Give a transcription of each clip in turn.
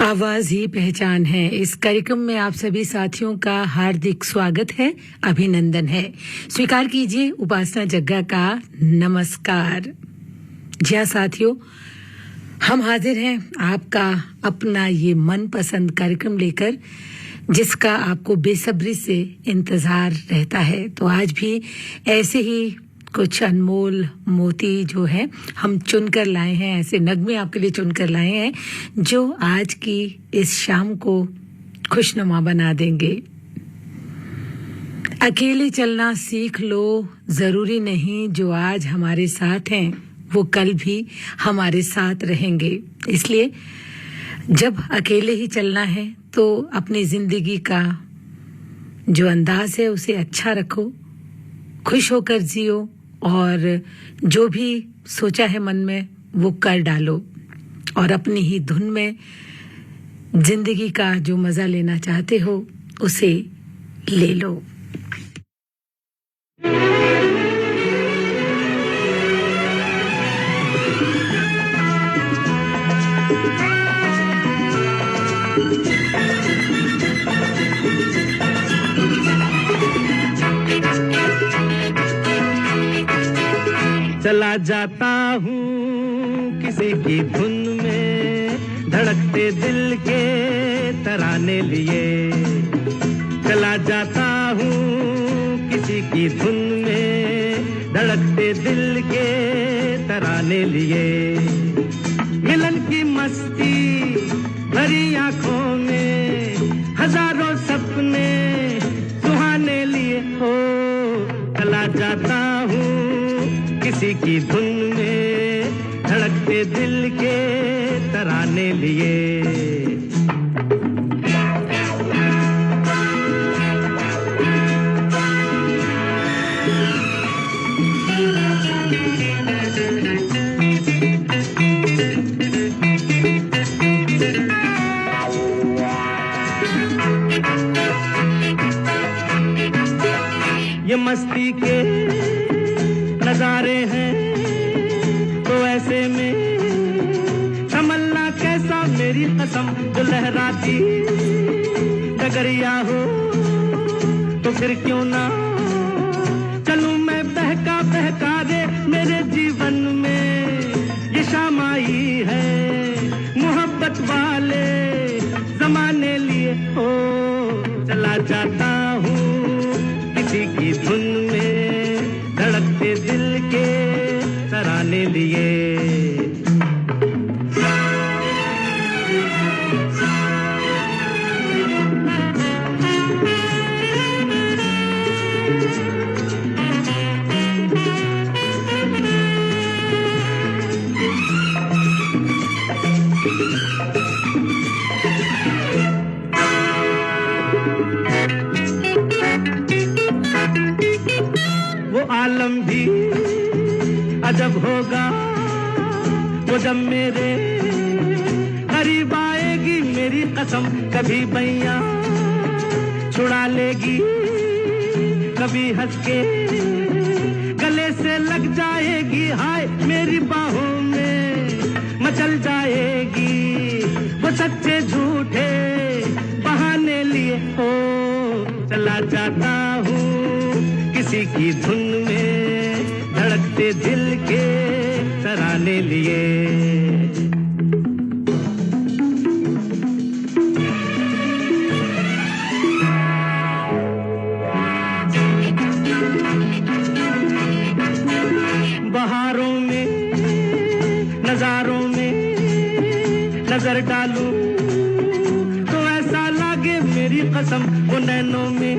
आवाज ही पहचान है। इस कार्यक्रम में आप सभी साथियों का हार्दिक स्वागत है, अभिनंदन है। स्वीकार कीजिए उपासना जग्गा का नमस्कार। जी हाँ साथियों, हम हाजिर हैं आपका अपना ये मनपसंद कार्यक्रम लेकर, जिसका आपको बेसब्री से इंतजार रहता है। तो आज भी ऐसे ही कुछ अनमोल मोती जो है हम चुनकर लाए हैं, ऐसे नगमे आपके लिए चुनकर लाए हैं जो आज की इस शाम को खुशनुमा बना देंगे। अकेले चलना सीख लो, जरूरी नहीं जो आज हमारे साथ हैं वो कल भी हमारे साथ रहेंगे। इसलिए जब अकेले ही चलना है तो अपनी जिंदगी का जो अंदाज है उसे अच्छा रखो, खुश होकर जियो और जो भी सोचा है मन में वो कर डालो और अपनी ही धुन में जिंदगी का जो मजा लेना चाहते हो उसे ले लो। चला जाता हूँ किसी की धुन में, धड़कते दिल के तराने लिए। चला जाता हूँ किसी की धुन में, धड़कते दिल के तराने लिए। मिलन की मस्ती भरी आंखों में, हजारों सपने सुहाने लिए हो। चला जाता हूँ किसी की धुन में, धड़कते दिल के तराने लिए। ये मस्ती के नजारे हैं तो ऐसे में तमन्ना कैसा मेरी कसम, जो लहराती डगरिया हो तो फिर क्यों ना चलूं मैं बहका बहका रे। मेरे जीवन में ये शाम आई है, मोहब्बत वाले जमाने लिए हो। चला जाता हूँ किसी की धुन में, धड़कते दिल के तराने लिए। वो आलम भी अजब होगा वो जब मेरे करीब आएगी मेरी कसम। कभी बैया छुड़ा लेगी, कभी हंस के गले से लग जाएगी। हाय मेरी बाहों में मचल जाएगी, वो सच्चे झूठे बहाने लिए हो। चला जाता हूँ किसी की धुन में, धड़कते दिल के तराने लिए। बहारों में नजारों में नजर डालूं तो ऐसा लागे मेरी कसम, वो नैनों में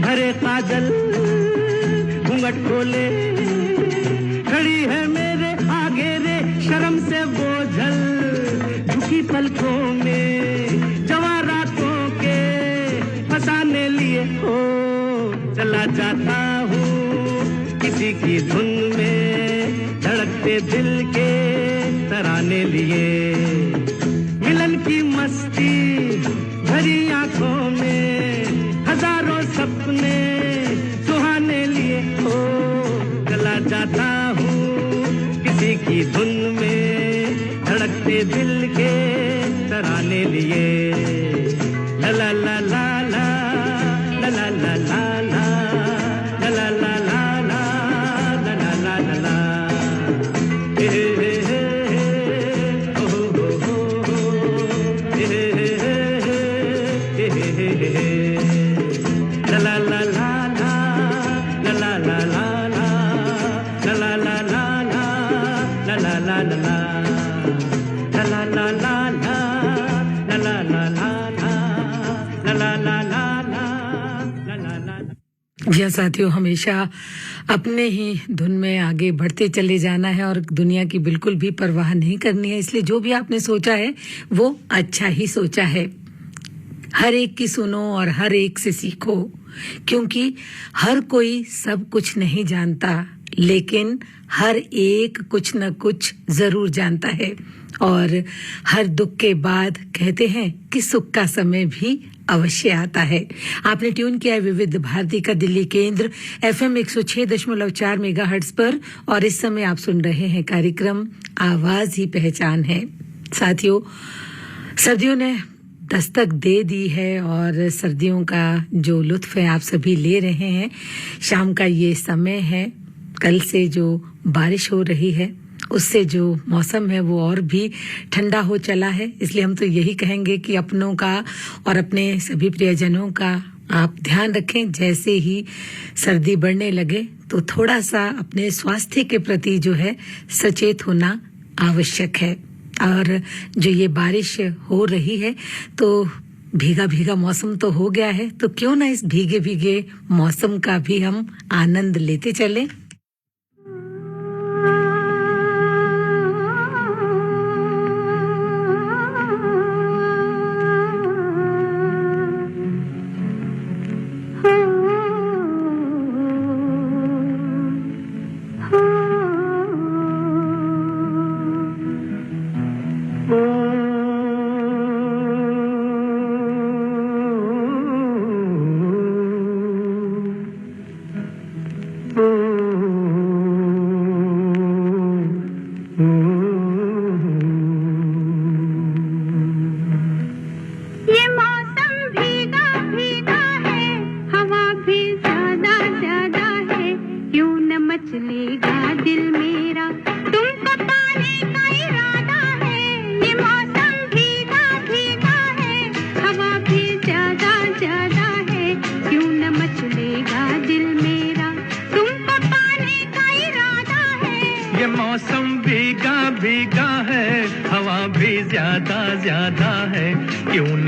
भरे काजल घूंघट खोले खड़ी है मेरे आगे रे। शर्म से बोझल झुकी पलकों में, जवां रातों के फसाने लिए हो। चला जाता हूँ किसी की धुन में, धड़कते दिल के तराने लिए। मिलन की मस्ती भरी आंखों में, हजारों सपने सुहाने लिए हो। चला जाता हूँ किसी की धुन में, धड़कते दिल के तरह अपने लिए ला ला ला ला ला ला ला ला ला ला ला ला ला ला ला ला ला ला ला हे हे हे ओ हो हो हे हे हे हे हे ला ला ला ला ला ला ला ला ला ला ला ला ला ला ला ला ला जी साथियों, हमेशा अपने ही धुन में आगे बढ़ते चले जाना है और दुनिया की बिल्कुल भी परवाह नहीं करनी है। इसलिए जो भी आपने सोचा है वो अच्छा ही सोचा है। हर एक की सुनो और हर एक से सीखो, क्योंकि हर कोई सब कुछ नहीं जानता, लेकिन हर एक कुछ न कुछ जरूर जानता है। और हर दुख के बाद कहते हैं कि सुख का समय भी अवश्य आता है। आपने ट्यून किया है विविध भारती का दिल्ली केंद्र FM 106.4 मेगाहर्ट्ज पर और इस समय आप सुन रहे हैं कार्यक्रम आवाज ही पहचान है। साथियों, सर्दियों ने दस्तक दे दी है और सर्दियों का जो लुत्फ है आप सभी ले रहे हैं। शाम का ये समय है, कल से जो बारिश हो रही है उससे जो मौसम है वो और भी ठंडा हो चला है। इसलिए हम तो यही कहेंगे कि अपनों का और अपने सभी प्रियजनों का आप ध्यान रखें। जैसे ही सर्दी बढ़ने लगे तो थोड़ा सा अपने स्वास्थ्य के प्रति जो है सचेत होना आवश्यक है। और जो ये बारिश हो रही है तो भीगा भीगा मौसम तो हो गया है, तो क्यों ना इस भीगे भीगे मौसम का भी हम आनंद लेते चलें।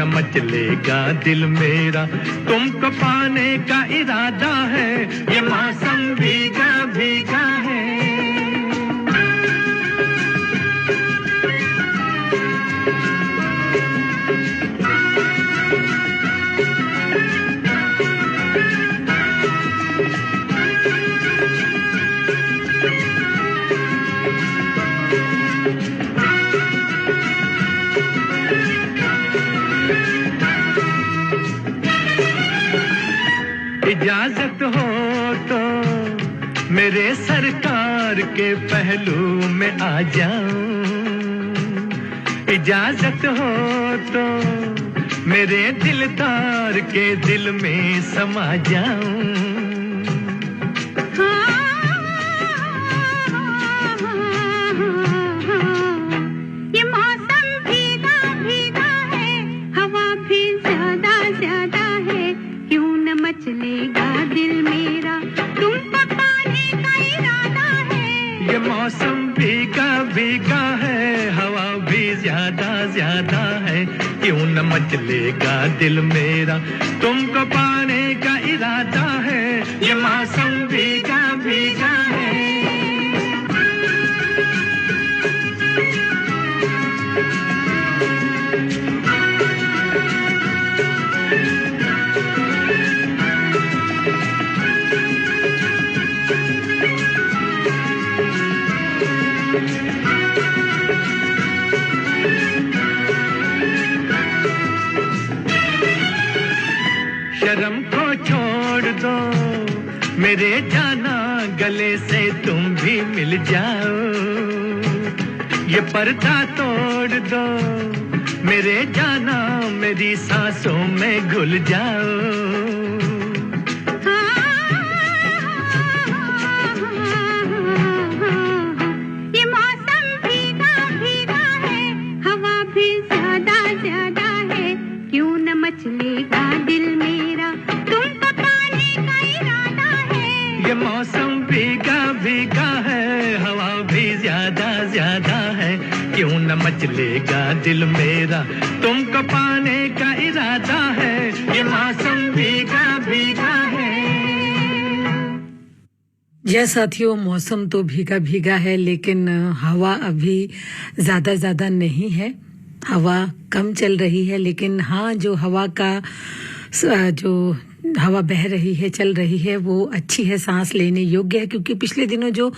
मचलेगा दिल मेरा, तुमको पाने का इरादा है। ये मौसम भीगा भीगा है। इजाजत हो तो मेरे सरकार के पहलू में आ जाऊं, इजाजत हो तो मेरे दिलदार के दिल में समा जाऊं। ये मौसम भीगा भीगा है, हवा भी ज्यादा ज्यादा है, क्यों न मचलेगा दिल मेरा, तुमको पाने का इरादा है। ये मौसम भीगा भीगा है, हवा भी ज्यादा ज्यादा है, क्यों न मचलेगा दिल मेरा, तुमको पाने का इरादा है। ये मौसम भीगा भीगा है। शर्म को छोड़ दो मेरे जाना, गले से तुम भी मिल जाओ। ये पर्दा तोड़ दो मेरे जाना मेरी सांसों में घुल जाओ ये मौसम भीगा भीगा है हवा भी ज्यादा ज्यादा है क्यों न मचलेगा दिल मेरा तुमको पाने का इरादा है ये मौसम भीगा भीगा है हवा भी ज्यादा ज्यादा है क्यों न मचलेगा दिल मेरा तुमको पाने का इरादा है ये मौसम भीगा भीगा है यह साथियों मौसम तो भीगा भीगा है लेकिन हवा अभी ज्यादा नहीं है हवा कम चल रही है लेकिन हाँ जो हवा का जो हवा बह रही है चल रही है वो अच्छी है सांस लेने योग्य है क्योंकि पिछले दिनों जो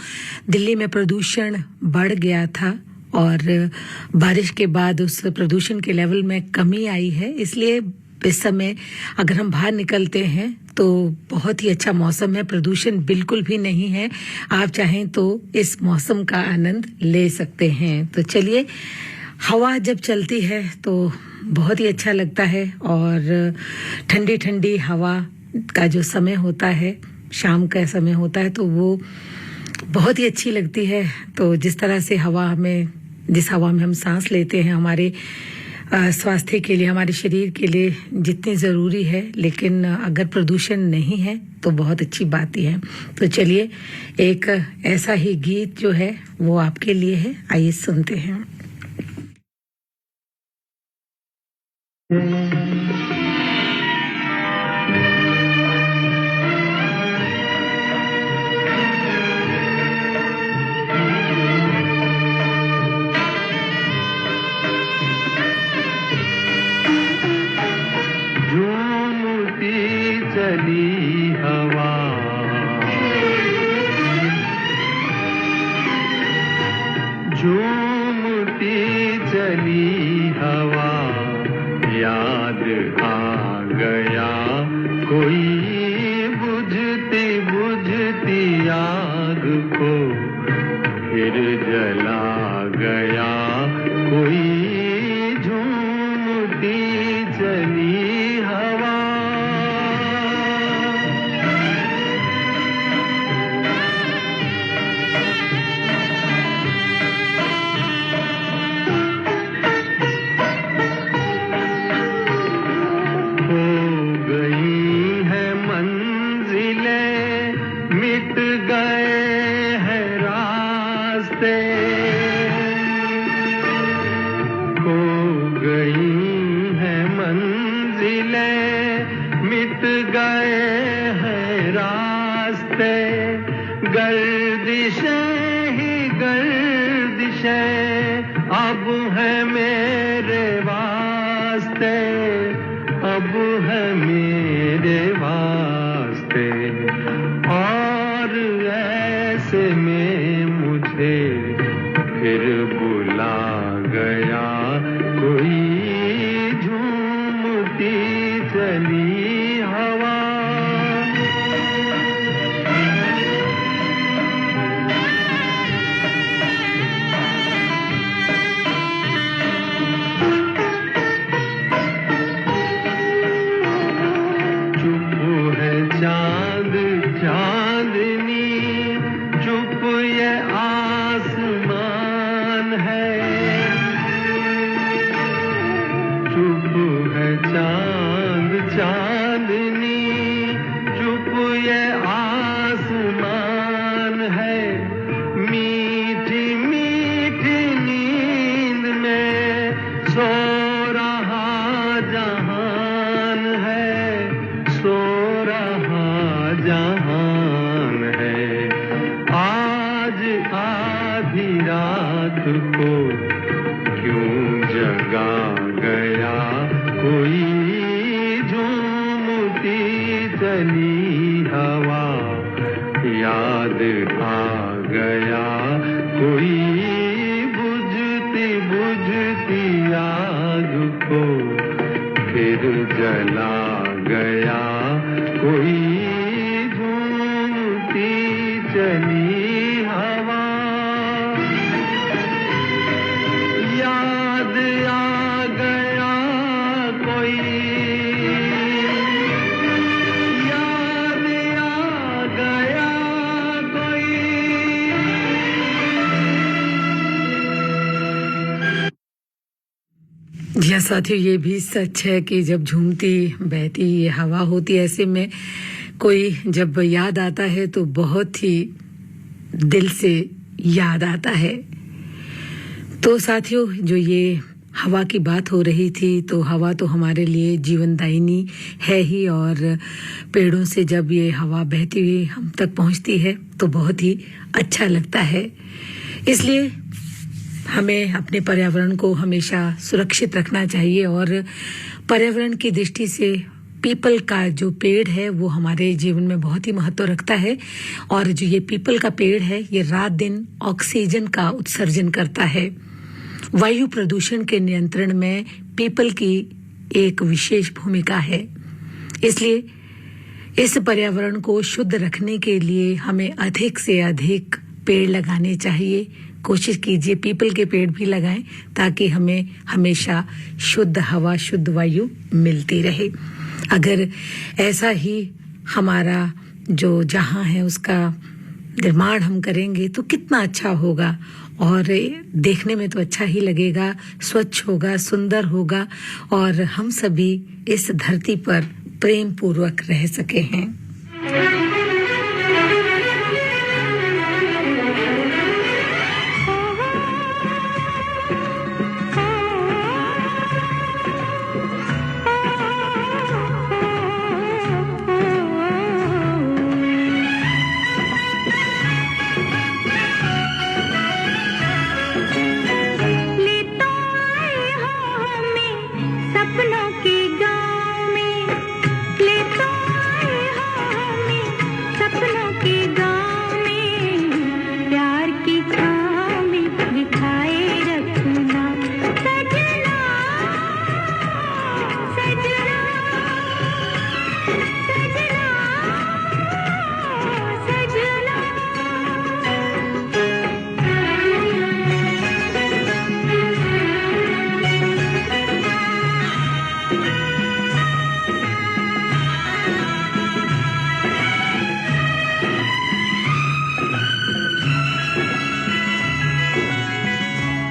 दिल्ली में प्रदूषण बढ़ गया था और बारिश के बाद उस प्रदूषण के लेवल में कमी आई है इसलिए इस समय अगर हम बाहर निकलते हैं तो बहुत ही अच्छा मौसम है प्रदूषण बिल्कुल भी नहीं है आप चाहें तो इस मौसम का आनंद ले सकते हैं तो चलिए हवा जब चलती है तो बहुत ही अच्छा लगता है और ठंडी ठंडी हवा का जो समय होता है शाम का समय होता है तो वो बहुत ही अच्छी लगती है तो जिस तरह से जिस हवा में हम सांस लेते हैं हमारे स्वास्थ्य के लिए हमारे शरीर के लिए जितनी ज़रूरी है लेकिन अगर प्रदूषण नहीं है तो बहुत अच्छी बात ही है तो चलिए एक ऐसा ही गीत जो है वो आपके लिए है आइए सुनते हैं चली हवा झूमती चली हवा याद आ गया कोई बुझती बुझती आग को फिर जला गया कोई झूमती चली हवा अब है मेरे वास्ते अब है मेरे वास्ते और ऐसे में मुझे फिर बुला गया कोई झूमती चली हवा याद आ गया जी हाँ साथियों, ये भी सच है कि जब झूमती बहती ये हवा होती है, ऐसे में कोई जब याद आता है तो बहुत ही दिल से याद आता है। तो साथियों, जो ये हवा की बात हो रही थी, तो हवा तो हमारे लिए जीवनदायिनी है ही, और पेड़ों से जब ये हवा बहती हुई हम तक पहुंचती है तो बहुत ही अच्छा लगता है। इसलिए हमें अपने पर्यावरण को हमेशा सुरक्षित रखना चाहिए, और पर्यावरण की दृष्टि से पीपल का जो पेड़ है वो हमारे जीवन में बहुत ही महत्व रखता है। और जो ये पीपल का पेड़ है, ये रात दिन ऑक्सीजन का उत्सर्जन करता है। वायु प्रदूषण के नियंत्रण में पीपल की एक विशेष भूमिका है। इसलिए इस पर्यावरण को शुद्ध रखने के लिए हमें अधिक से अधिक पेड़ लगाने चाहिए। कोशिश कीजिए पीपल के पेड़ भी लगाएं, ताकि हमें हमेशा शुद्ध हवा, शुद्ध वायु मिलती रहे। अगर ऐसा ही हमारा जो जहां है उसका निर्माण हम करेंगे तो कितना अच्छा होगा, और देखने में तो अच्छा ही लगेगा, स्वच्छ होगा, सुंदर होगा, और हम सभी इस धरती पर प्रेम पूर्वक रह सके हैं। सपनों के गाँव में ले तो आए हो हमें, सपनों के गाँव में प्यार की छाँव में बिठाए रखना सजना, सजना, सजना,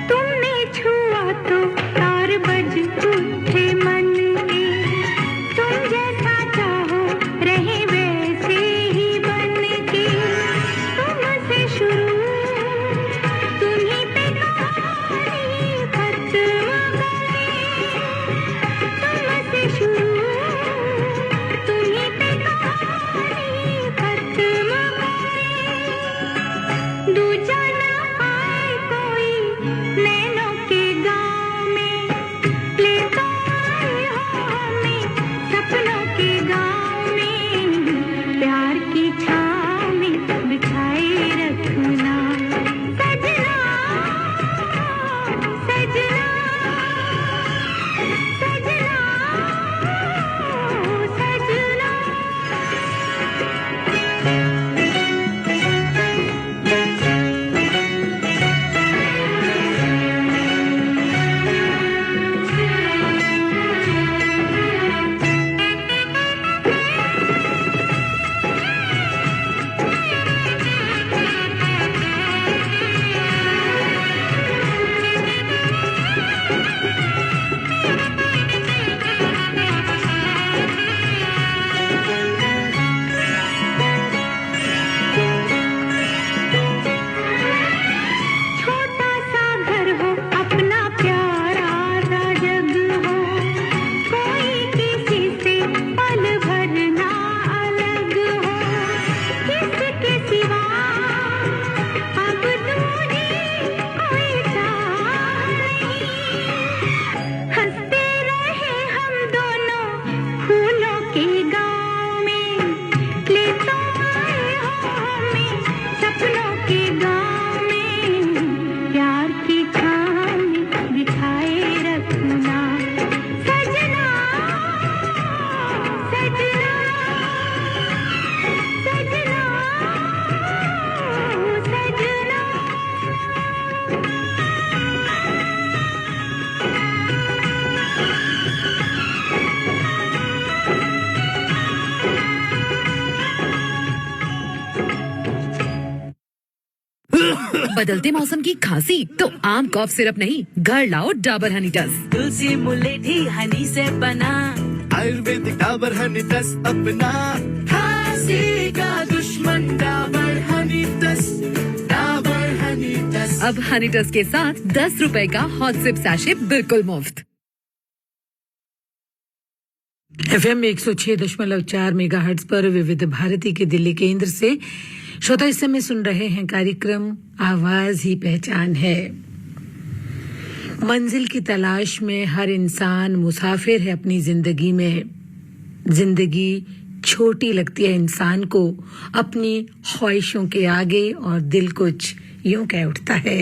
तुमने छुआ तो तार बज उठे मन के, तुम जैसा चाहो रहे वैसे ही बन के, तुमसे शुरू तुम्हीं पे कहानी खत्म करे, तुमसे शुरू तुम्हीं पे कहानी खत्म करे, दूजा ना आए कोई नैनों के गाँव में, ले तो आए हो हमें सपनों के गाँव में प्यार की छाँव में बिठाए रखना सजना, सजना, सजना, बदलते मौसम की खांसी तो आम कॉफ सिरप नहीं, घर लाओ डाबर हनी टस। तुलसी मुलेठी हनी से बना, आयुर्वेदिक डाबर हनी टस अपना, खांसी का दुश्मन डाबर हनी टस, डाबर हनी टस। अब हनी टस के साथ 10 रुपए का हॉट सिप सैशे बिल्कुल मुफ्त। FM 106.4 मेगाहर्ट्ज पर विविध भारती के दिल्ली केंद्र से श्रोता इस समय सुन रहे हैं कार्यक्रम आवाज ही पहचान है। मंजिल की तलाश में हर इंसान मुसाफिर है अपनी जिंदगी में। जिंदगी छोटी लगती है इंसान को अपनी ख्वाहिशों के आगे और दिल कुछ यूं कह उठता है।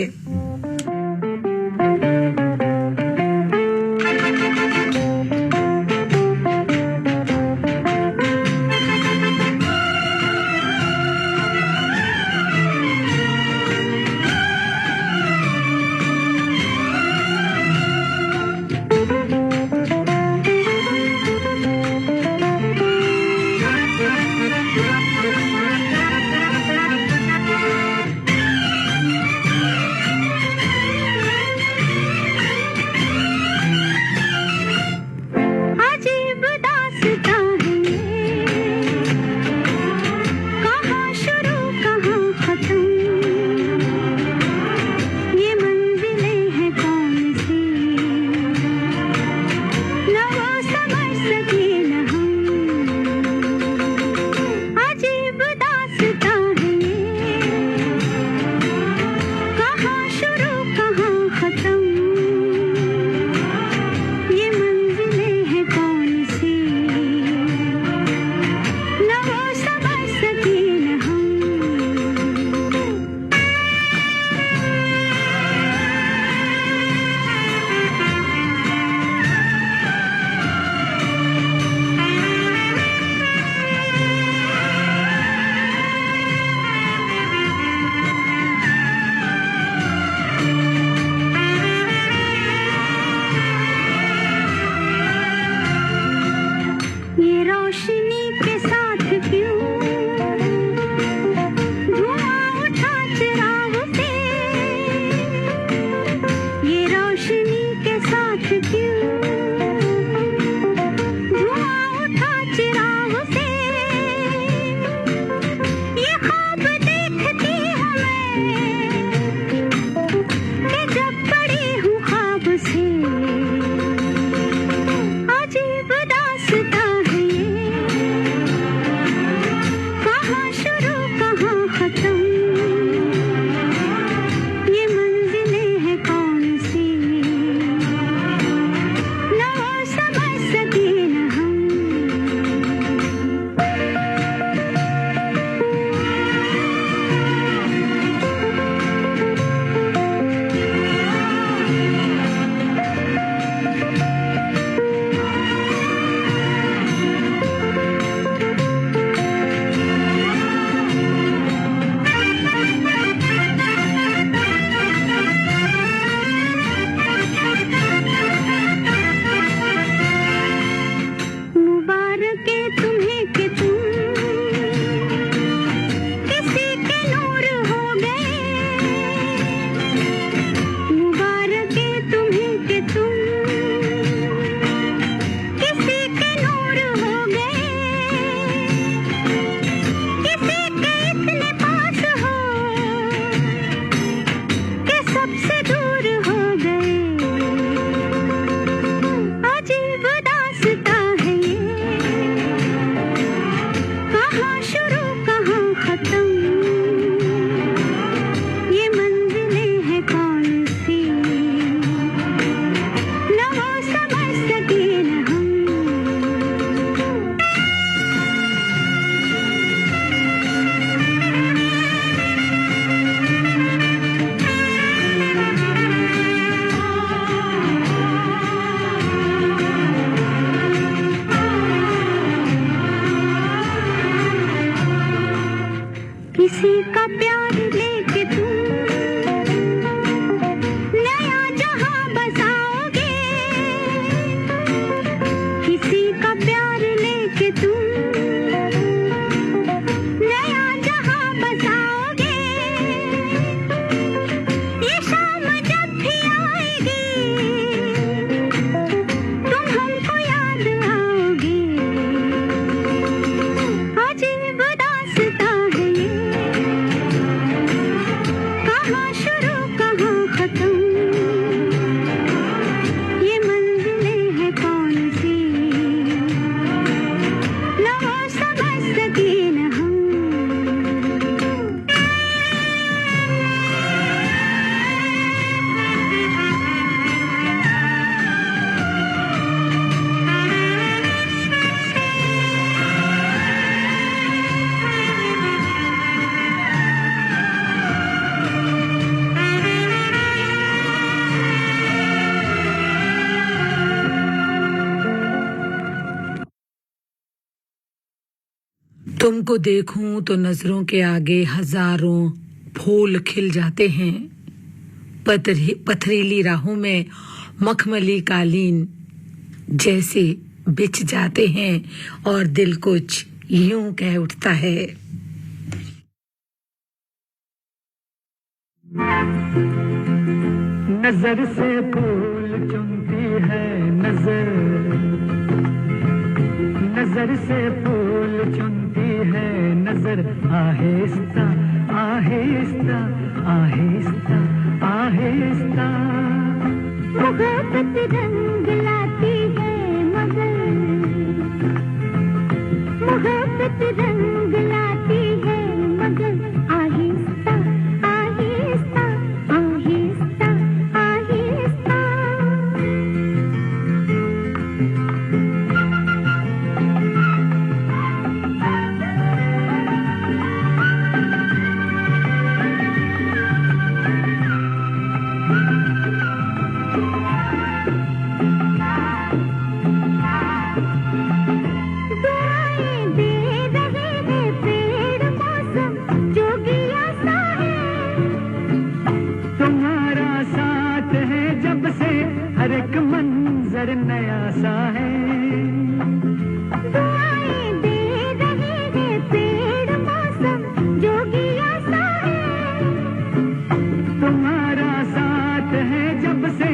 किसी का प्यार लेके तुम नया जहां बसाओगे, किसी का प्यार लेके तुम नया जहां बसाओगे, तुमको देखूं तो नजरों के आगे हजारों फूल खिल जाते हैं, पथरीली राहों में मखमली कालीन जैसे बिछ जाते हैं और दिल कुछ यूं कह उठता है। नजर से फूल चुनती है नजर, नजर से फूल चुनती है नजर, आहिस्ता आहिस्ता आहिस्ता आहिस्ता। मोहब्बत रंग लाती है मगर, मोहब्बत रंग लाती है मगर, आहिस्ता आहिस्ता आहिस्ता आहिस्ता। दुआएं दे रहे हैं पेड़ मौसम जोगिया सा है, तुम्हारा साथ है जब से हर एक मंजर नया सा है। दुआएं दे रहे हैं पेड़ मौसम जोगिया सा है, तुम्हारा साथ है जब से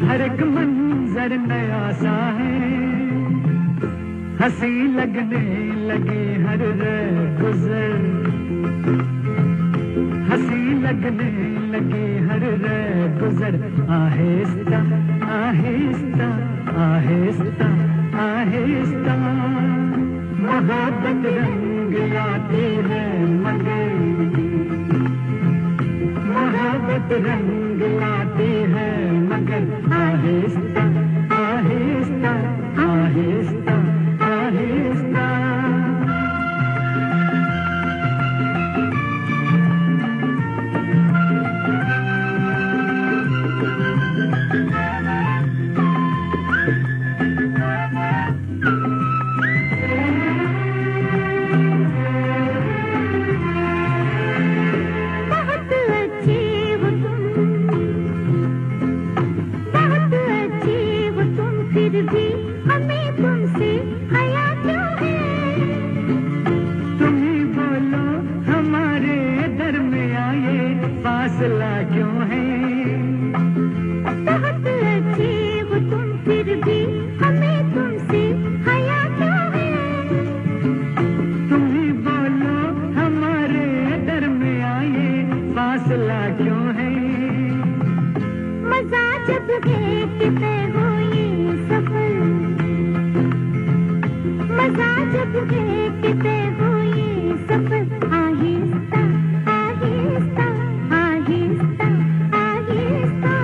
हर एक मंजर नया सा है। हंसी लगने लगी हर गुजर, हंसी लगने लगी हर गुजर, आहिस्ता आहिस्ता आहिस्ता आहिस्ता। मोहब्बत रंग लाती है मगर, मोहब्बत रंग लाती है मगर, आहिस्ता आहिस्ता आहिस्ता आहिस्ता। बहुत अच्छे हो तुम, बहुत अच्छे हो तुम, फिर भी हमें तुमसे हया क्यों है। तुम ही बोलो हमारे दरमियां ये फासला क्यों है। बहुत अच्छे हो तुम, फिर भी हमें तुमसे हया क्यों है। तुम ही बोलो हमारे दरमियां ये फासला क्यों है। मजा जब है कि तय हो ये सफर, मजा जब है कि तय हो ये सफर, आहिस्ता आहिस्ता आहिस्ता आहिस्ता।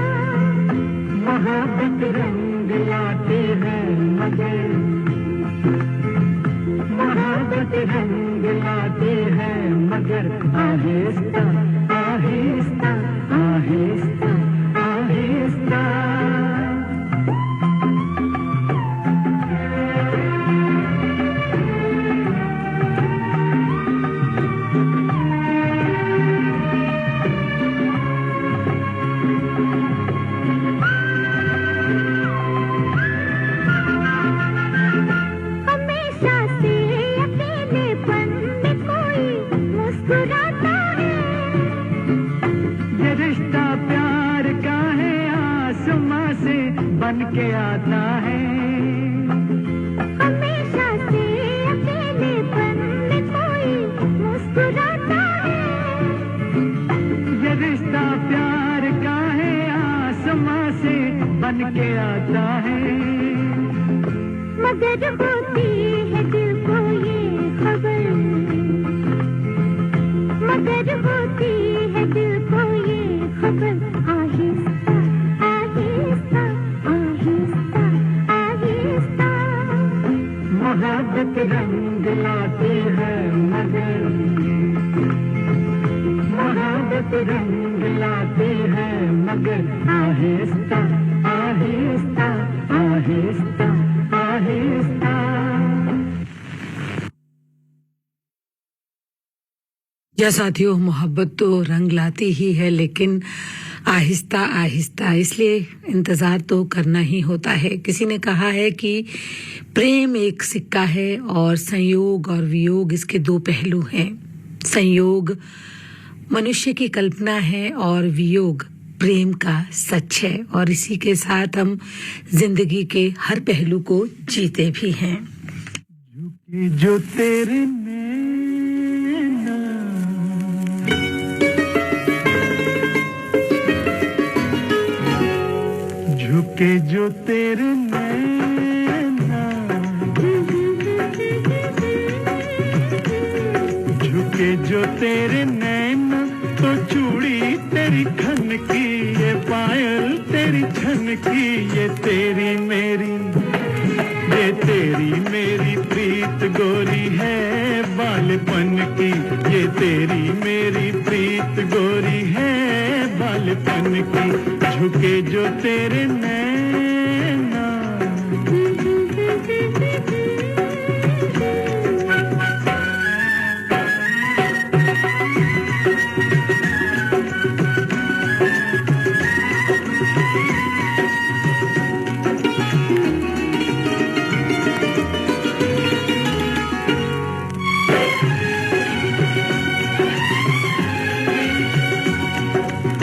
मोहब्बत रंग लाती है मगर, मोहब्बत रंग लाती है मगर, आहिस्ता आहिस्ता आहिस्ता आहिस्ता। हमेशा से अकेलेपन में कोई मुस्कुराता है, ये रिश्ता प्यार का है आसमां से बन के आता है। हमेशा से अकेलेपन में कोई मुस्कुराता है, ये रिश्ता प्यार का है आसमां से बन के आता है। मगर होती है दिल को ये खबर, मगर होती है दिल को ये खबर, आहिस्ता आहिस्ता आहिस्ता आहिस्ता। मोहब्बत रंग लाती है मगर, मोहब्बत रंग लाती है मगर, आहिस्ता आहिस्ता आहिस्ता आहिस्ता। या साथियों, मोहब्बत तो रंग लाती ही है, लेकिन आहिस्ता आहिस्ता, इसलिए इंतजार तो करना ही होता है। किसी ने कहा है कि प्रेम एक सिक्का है और संयोग और वियोग इसके दो पहलू हैं। संयोग मनुष्य की कल्पना है और वियोग प्रेम का सच है, और इसी के साथ हम जिंदगी के हर पहलू को जीते भी हैं। जो तेरे नैना, झुके जो तेरे नैना, झुके जो तेरे नैना, तो चूड़ी तेरी खन की, ये पायल तेरी छन की, ये तेरी मेरी, ये तेरी मेरी प्रीत गोरी है बालपन की, ये तेरी मेरी प्रीत गोरी है बालपन की, झुके जो तेरे नैना।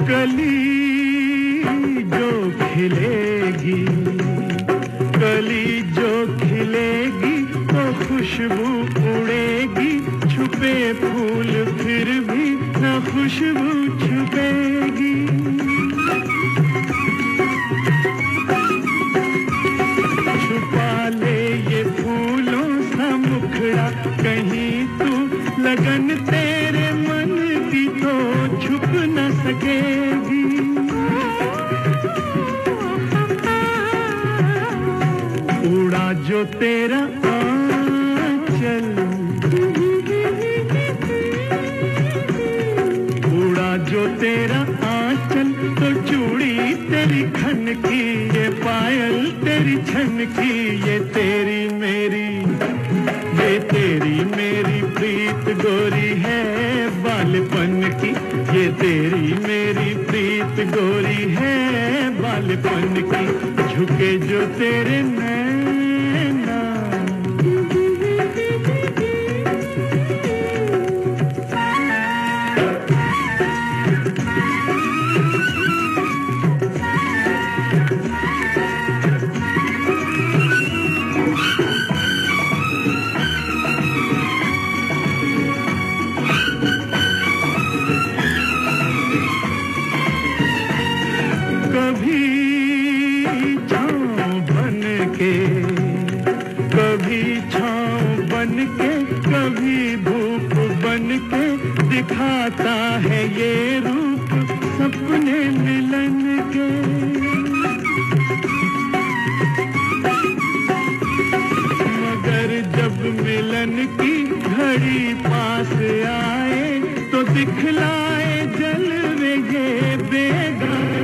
कली जो खिलेगी, कली जो खिलेगी, तो खुशबू उड़ेगी, छुपे फूल फिर भी न खुशबू छुपेगी। छुपा ले ये फूलों सा मुखड़ा, कहीं तू लगन तेरे मन की तो छुप न सकेगी। उड़ा जो तेरा आंचल, उड़ा जो तेरा आंचल, तो चूड़ी तेरी खन की, ये पायल तेरी छन की, ये तेरी मेरी, ये तेरी मेरी प्रीत गोरी है बालपन की, ये तेरी मेरी प्रीत गोरी है बालपन की, झुके जो तेरे नैना। कभी धूप बन के दिखाता है ये रूप सपने मिलन के। मगर जब मिलन की घड़ी पास आए तो दिखलाए जलवे ये बेगाने।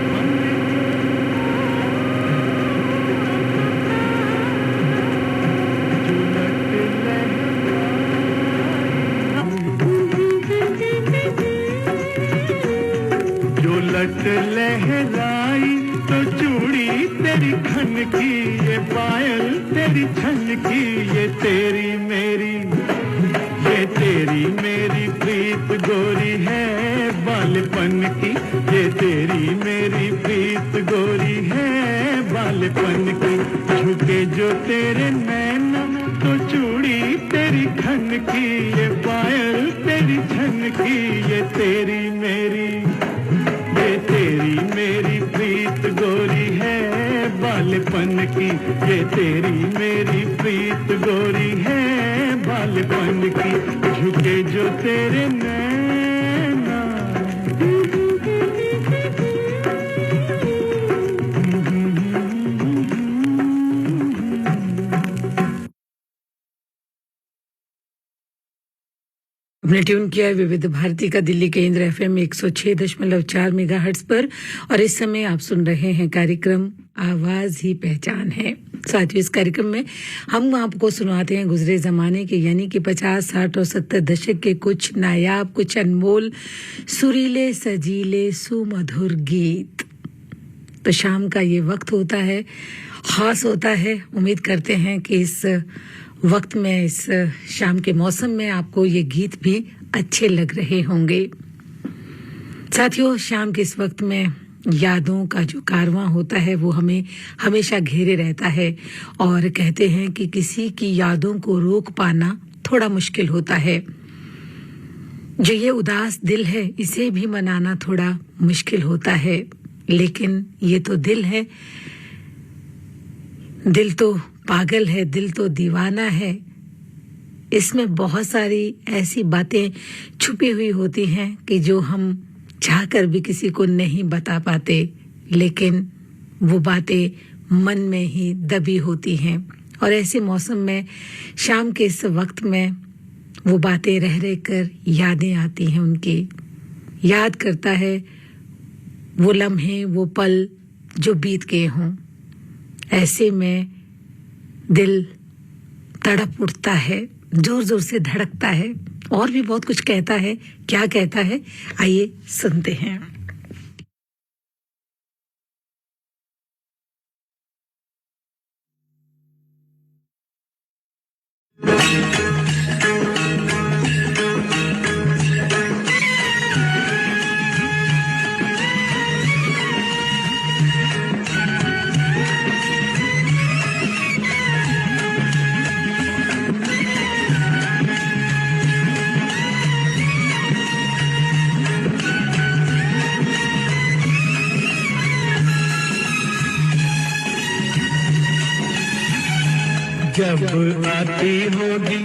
लट लहराई तो चूड़ी तेरी खन की, ये पायल तेरी छन की, ये तेरी मेरी, ये तेरी मेरी प्रीत गोरी है बालपन की, ये तेरी मेरी प्रीत गोरी है बालपन की। झुके जो तेरे नैना तो चूड़ी तेरी खन की, ये पायल तेरी छन की, ये तेरी मेरी, ये तेरी मेरी प्रीत गोरी है बालपन की, ये तेरी मेरी प्रीत गोरी है बालपन की। झुके जो तेरे नैना। आपने ट्यून किया है विविध भारती का दिल्ली केंद्र एफएम 106.4 मेगाहर्ट्ज पर और इस समय आप सुन रहे हैं कार्यक्रम आवाज ही पहचान है। साथियों, इस कार्यक्रम में हम आपको सुनाते हैं गुजरे जमाने के यानी कि 50, 60 और 70 दशक के कुछ नायाब, कुछ अनमोल, सुरीले, सजीले, सुमधुर गीत। तो शाम का ये वक्त होता है, खास होता है। उम्मीद करते हैं कि इस वक्त में, इस शाम के मौसम में आपको ये गीत भी अच्छे लग रहे होंगे। साथियों, शाम के इस वक्त में यादों का जो कारवां होता है वो हमें हमेशा घेरे रहता है और कहते हैं कि किसी की यादों को रोक पाना थोड़ा मुश्किल होता है। जो ये उदास दिल है इसे भी मनाना थोड़ा मुश्किल होता है, लेकिन ये तो दिल है, दिल तो पागल है, दिल तो दीवाना है। इसमें बहुत सारी ऐसी बातें छुपी हुई होती हैं कि जो हम चाहकर भी किसी को नहीं बता पाते, लेकिन वो बातें मन में ही दबी होती हैं। और ऐसे मौसम में, शाम के इस वक्त में वो बातें रह रह कर यादें आती हैं उनकी। याद करता है वो लम्हे, वो पल जो बीत गए हों। ऐसे में दिल तड़प उठता है, जोर जोर से धड़कता है और भी बहुत कुछ कहता है। क्या कहता है, आइए सुनते हैं। जब आती होगी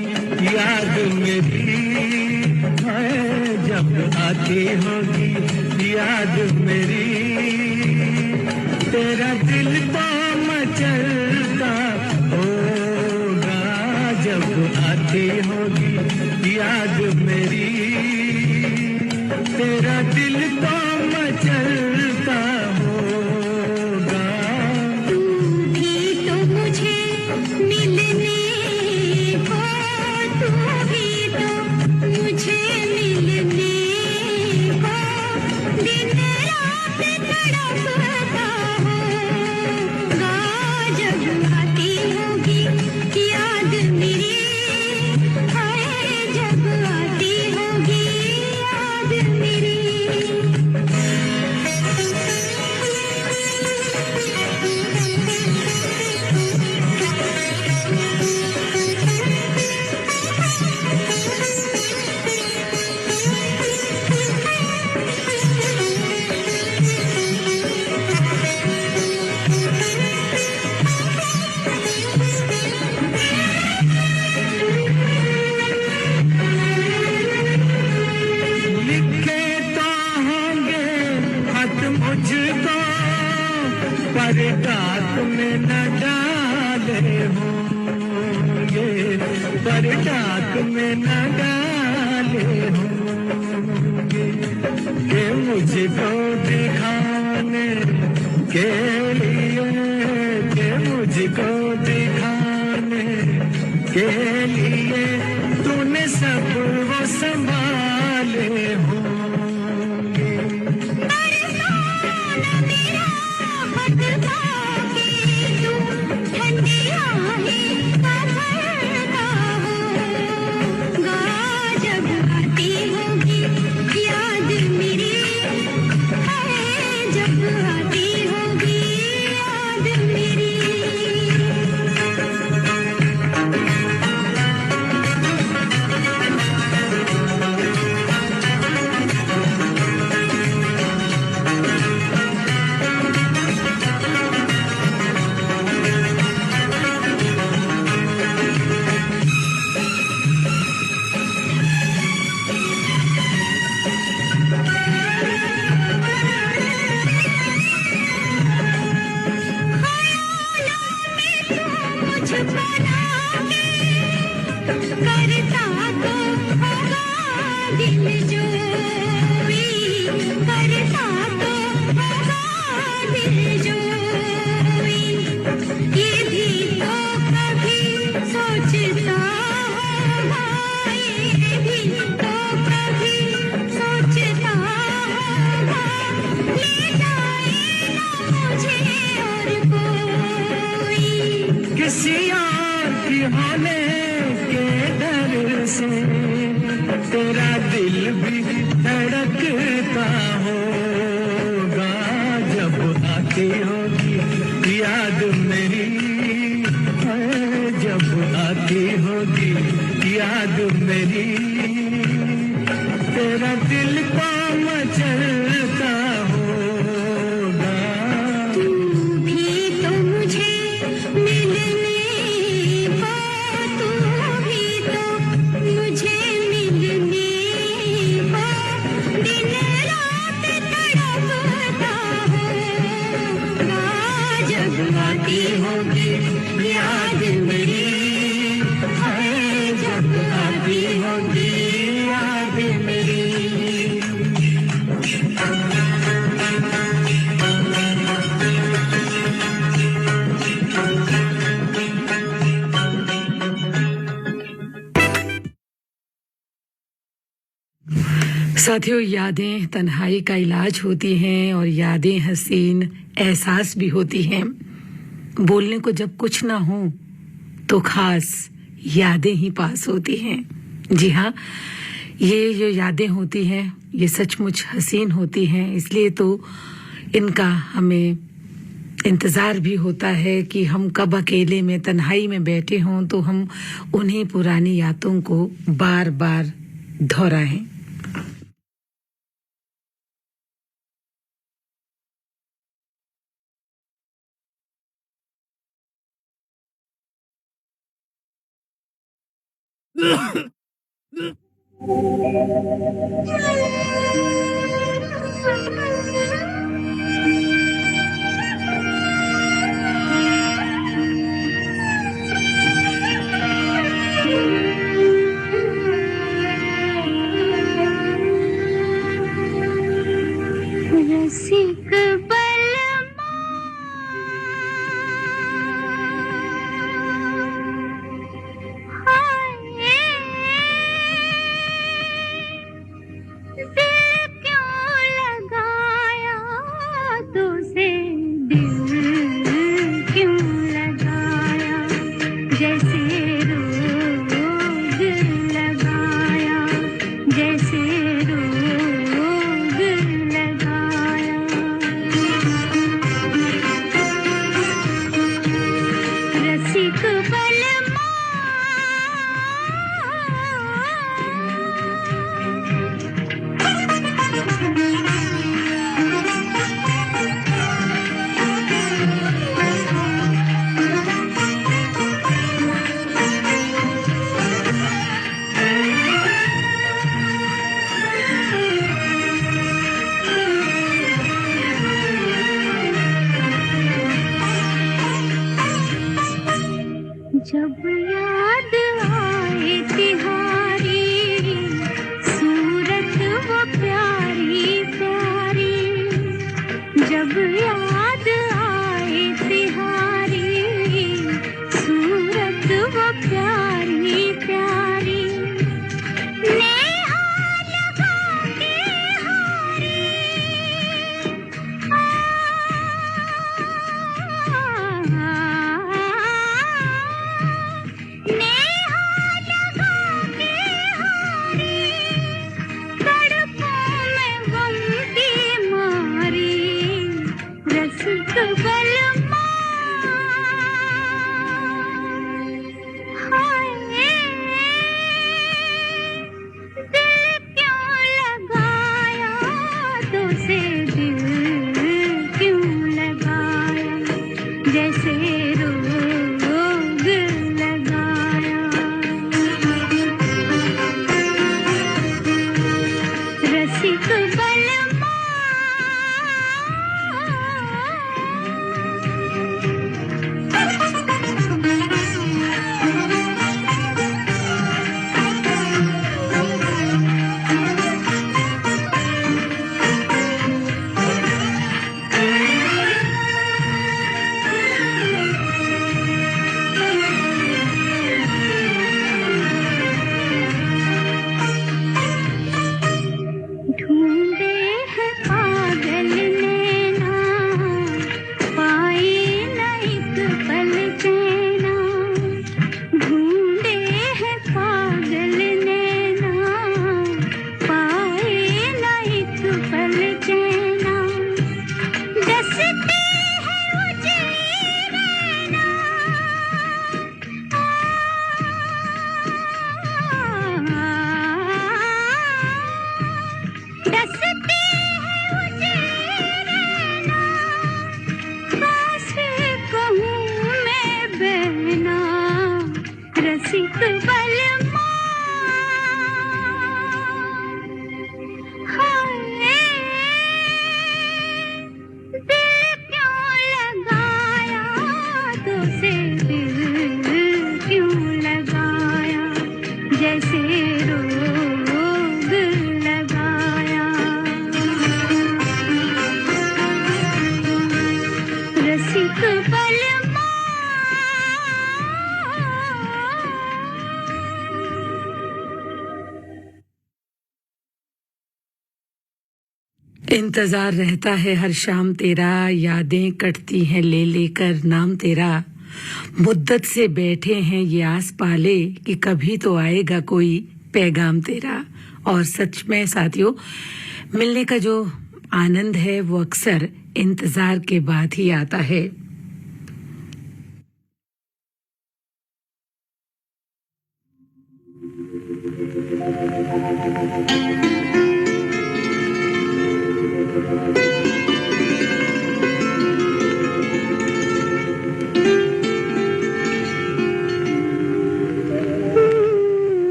याद मेरी, जब आती होगी याद मेरी, तेरा दिल तो मचलता होगा। जब आती होगी याद मेरी, तेरा दिल तो मचलता होगा। मुझको दिखाने के लिए, मुझको दिखाने के लिए तूने सब वो संभाले होंगे। की होने के डर से तेरा दिल भी धड़कता होगा जब आती होगी याद मेरी, जब आती होगी याद मेरी, तेरा दिल को मचलता होगा। तू भी तो मुझे मिलने को, तू भी तो मुझे मिलने को दिन रात तड़पता होगा जब आती होगी याद मेरी, जब आती होगी याद मेरी। साथियों, यादें तन्हाई का इलाज होती हैं और यादें हसीन एहसास भी होती हैं। बोलने को जब कुछ ना हो तो खास यादें ही पास होती हैं। जी हाँ, ये जो यादें होती हैं ये सचमुच हसीन होती हैं, इसलिए तो इनका हमें इंतज़ार भी होता है कि हम कब अकेले में तन्हाई में बैठे हों तो हम उन्हीं पुरानी यादों को बार बार दोहराएं। रसिक बलमा हाय, दिल क्यों लगाया तुझे, दिल क्यों लगाया जैसे रोग लगाया, जैसे रोग लगाया। रसिक बलमा जब याद आए तिहारी सूरत वो प्यारी प्यारी, जब याद आए तिहारी सूरत वो प्यारी प्यारी, नेहा लगा के हारी नेहा लगा ढूंढे हैं पागल नैना, पाए न एक पल चैना, डसते हैं मुझे नैना, डसते हैं मुझे नैना, कैसे कहूँ मैं बहना, रसिक बलमा, हाय दिल क्यों लगाया, तो से दिल क्यों लगाया, जैसे रोग लगाया, रसिक बलमा। इंतजार रहता है हर शाम तेरा, यादें कटती हैं ले लेकर नाम तेरा, मुद्दत से बैठे हैं ये आस पाले कि कभी तो आएगा कोई पैगाम तेरा। और सच में साथियों, मिलने का जो आनंद है वो अक्सर इंतजार के बाद ही आता है।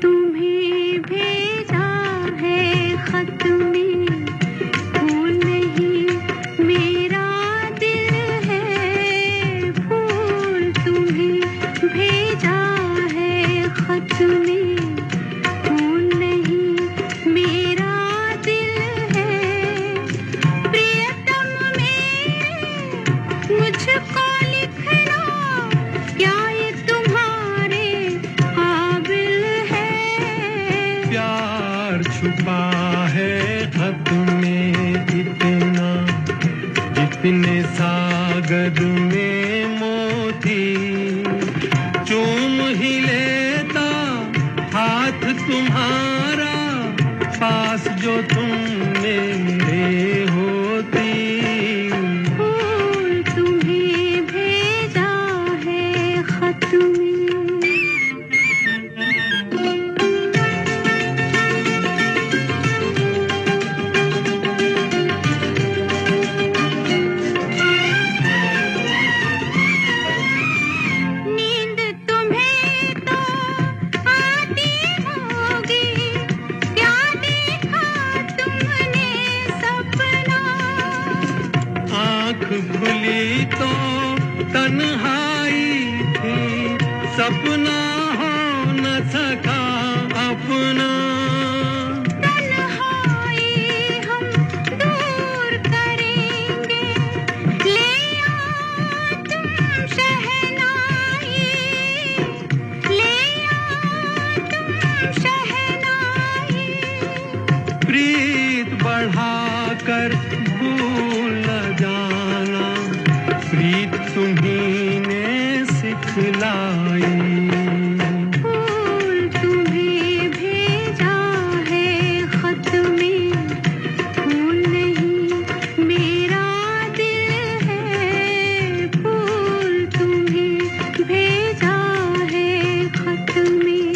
तुम्हें भेजा है खत में, फूल नहीं मेरा दिल है, फूल तुम्हें भेजा है खत में, फूल नहीं मेरा दिल है, प्रियतम मेरे मुझको लिखना, क्या ये तुम्हारे काबिल है, प्यार छुपा है खत में इतना, जितने सागर में मोती, चूम ही लेता हाथ तुम्हारा, पास जो तुम मेरे होती। फूल तुम्हें भेजा है खत में। नींद तुम्हें तो आती होगी, क्या देखा तुमने सपना, आँख खुली तो तन्हाई थी, सपना हो न सका अपना, तन्हाई हम दूर करेंगे, ले आओ तुम शहनाई, ले आओ तुम शहनाई, प्रीत बढ़ाकर भूल न जाना, प्रीत तुम्ही ने सिखलाई। फूल तुम्हें भेजा है खत में, फूल नहीं मेरा दिल है, फूल तुम्हें भेजा है खत में।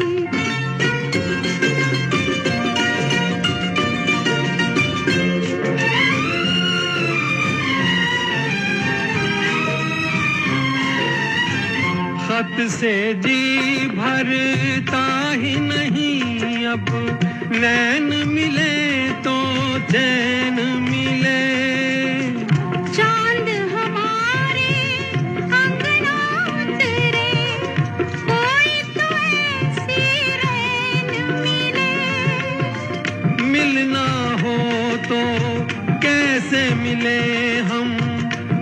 खत से जी भरता ही नहीं, अब नैन मिले तो चैन मिले, चांद हमारे अंगना उतरे, कोई तो ऐसी रैन मिले, मिलना हो तो कैसे मिले हम,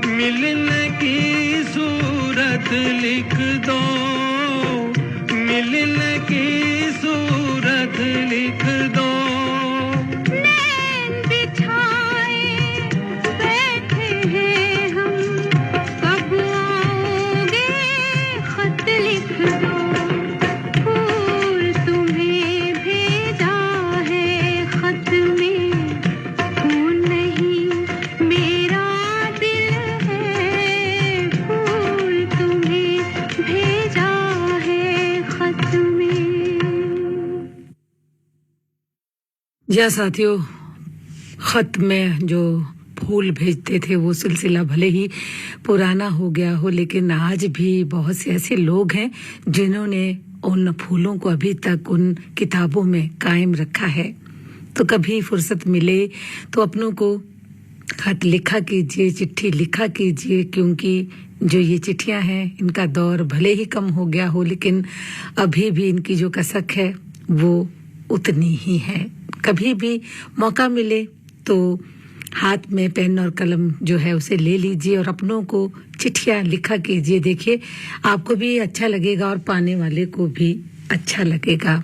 मिलने की सूरत लिख दो, मिलने की सूरत लिख दो। या साथियों, खत में जो फूल भेजते थे वो सिलसिला भले ही पुराना हो गया हो, लेकिन आज भी बहुत से ऐसे लोग हैं जिन्होंने उन फूलों को अभी तक उन किताबों में कायम रखा है। तो कभी फुर्सत मिले तो अपनों को खत लिखा कीजिए, चिट्ठी लिखा कीजिए, क्योंकि जो ये चिट्ठियां हैं इनका दौर भले ही कम हो गया हो, लेकिन अभी भी इनकी जो कसक है वो उतनी ही है। कभी भी मौका मिले तो हाथ में पेन और कलम जो है उसे ले लीजिए और अपनों को चिट्ठियां लिखा कीजिए। देखिए, आपको भी अच्छा लगेगा और पाने वाले को भी अच्छा लगेगा।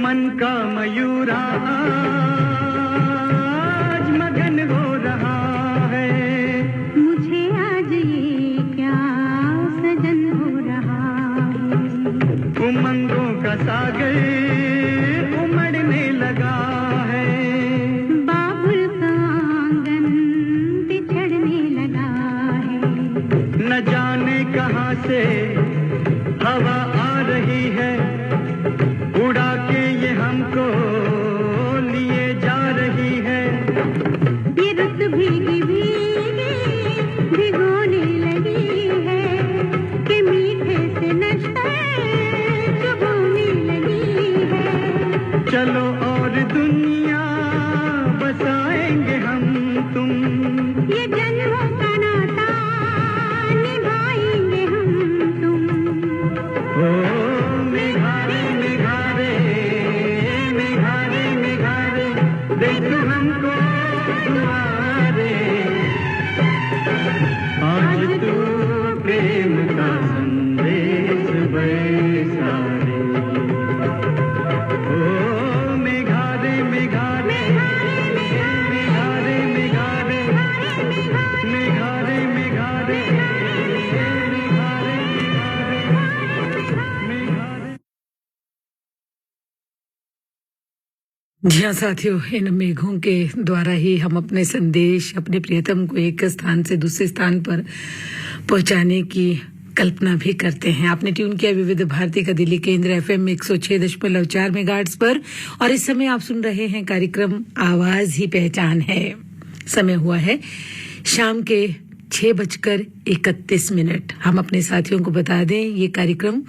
मन का मयूरा आज मगन हो रहा है, मुझे आज ये क्या सजन हो रहा है। उमंगों का सागर उमड़ने लगा है, बाबुल का आंगन बिछड़ने लगा है। न जाने कहां से हवा आ रही है, उड़ा के ये हमको लिए जा रही है। ये रुत भीगी भीगी भिगोने लगी है कि मीठे से नशे चुभोने लगी है। चलो और दुनिया बसाएंगे हम तुम, ये जन्मों का नाता निभाएंगे हम तुम। ओ मेघारे मेघारे मेघारे मेघारे दे तू हमको दुआरे, आज तू प्रेम का संदेश बरसा रे। ओ मेघारे मेघारे मेघारे मेघारे मेघारे मेघारे मेघारे जी हाँ साथियों, इन मेघों के द्वारा ही हम अपने संदेश अपने प्रियतम को एक स्थान से दूसरे स्थान पर पहुंचाने की कल्पना भी करते हैं। आपने ट्यून किया विविध भारती का दिल्ली केंद्र FM 106.4 मेगाहर्ट्ज पर, और इस समय आप सुन रहे हैं कार्यक्रम आवाज ही पहचान है। समय हुआ है शाम के 6:31। हम अपने साथियों को बता दें, ये कार्यक्रम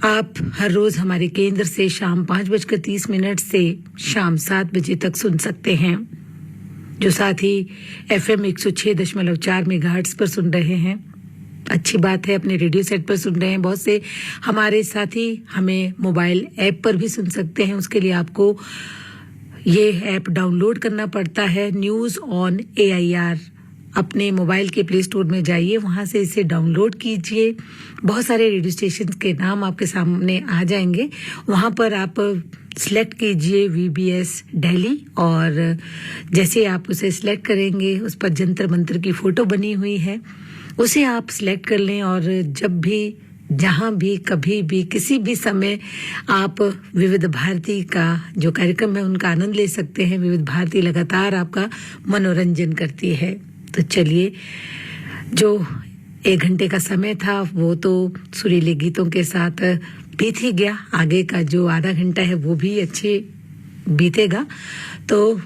आप हर रोज हमारे केंद्र से शाम 5:30 से शाम 7 बजे तक सुन सकते हैं। जो साथी FM 106.4 मेगाहर्ट्ज पर सुन रहे हैं, अच्छी बात है, अपने रेडियो सेट पर सुन रहे हैं। बहुत से हमारे साथी हमें मोबाइल ऐप पर भी सुन सकते हैं। उसके लिए आपको ये ऐप डाउनलोड करना पड़ता है, न्यूज ऑन AIR। अपने मोबाइल के प्ले स्टोर में जाइए, वहां से इसे डाउनलोड कीजिए। बहुत सारे रेडियो स्टेशन के नाम आपके सामने आ जाएंगे, वहां पर आप सिलेक्ट कीजिए VBS दिल्ली, और जैसे आप उसे सिलेक्ट करेंगे उस पर जंतर मंतर की फोटो बनी हुई है, उसे आप सिलेक्ट कर लें, और जब भी जहां भी कभी भी किसी भी समय आप विविध भारती का जो कार्यक्रम है उनका आनंद ले सकते हैं। विविध भारती लगातार आपका मनोरंजन करती है। तो चलिए, जो 1 घंटे का समय था वो तो सुरीले गीतों के साथ बीत ही गया। आगे का जो आधा घंटा है वो भी अच्छे बीतेगा। तो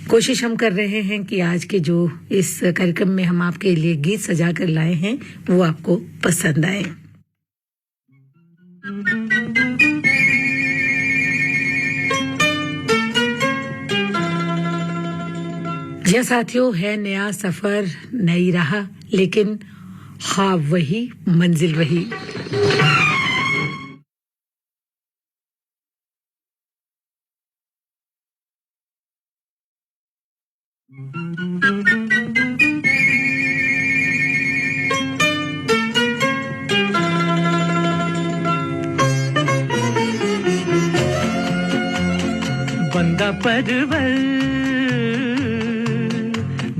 कोशिश हम कर रहे हैं कि आज के जो इस कार्यक्रम में हम आपके लिए गीत सजा कर लाए हैं वो आपको पसंद आए। यह साथियों है नया सफर, नई राह, लेकिन ख्वाब वही, मंजिल वही।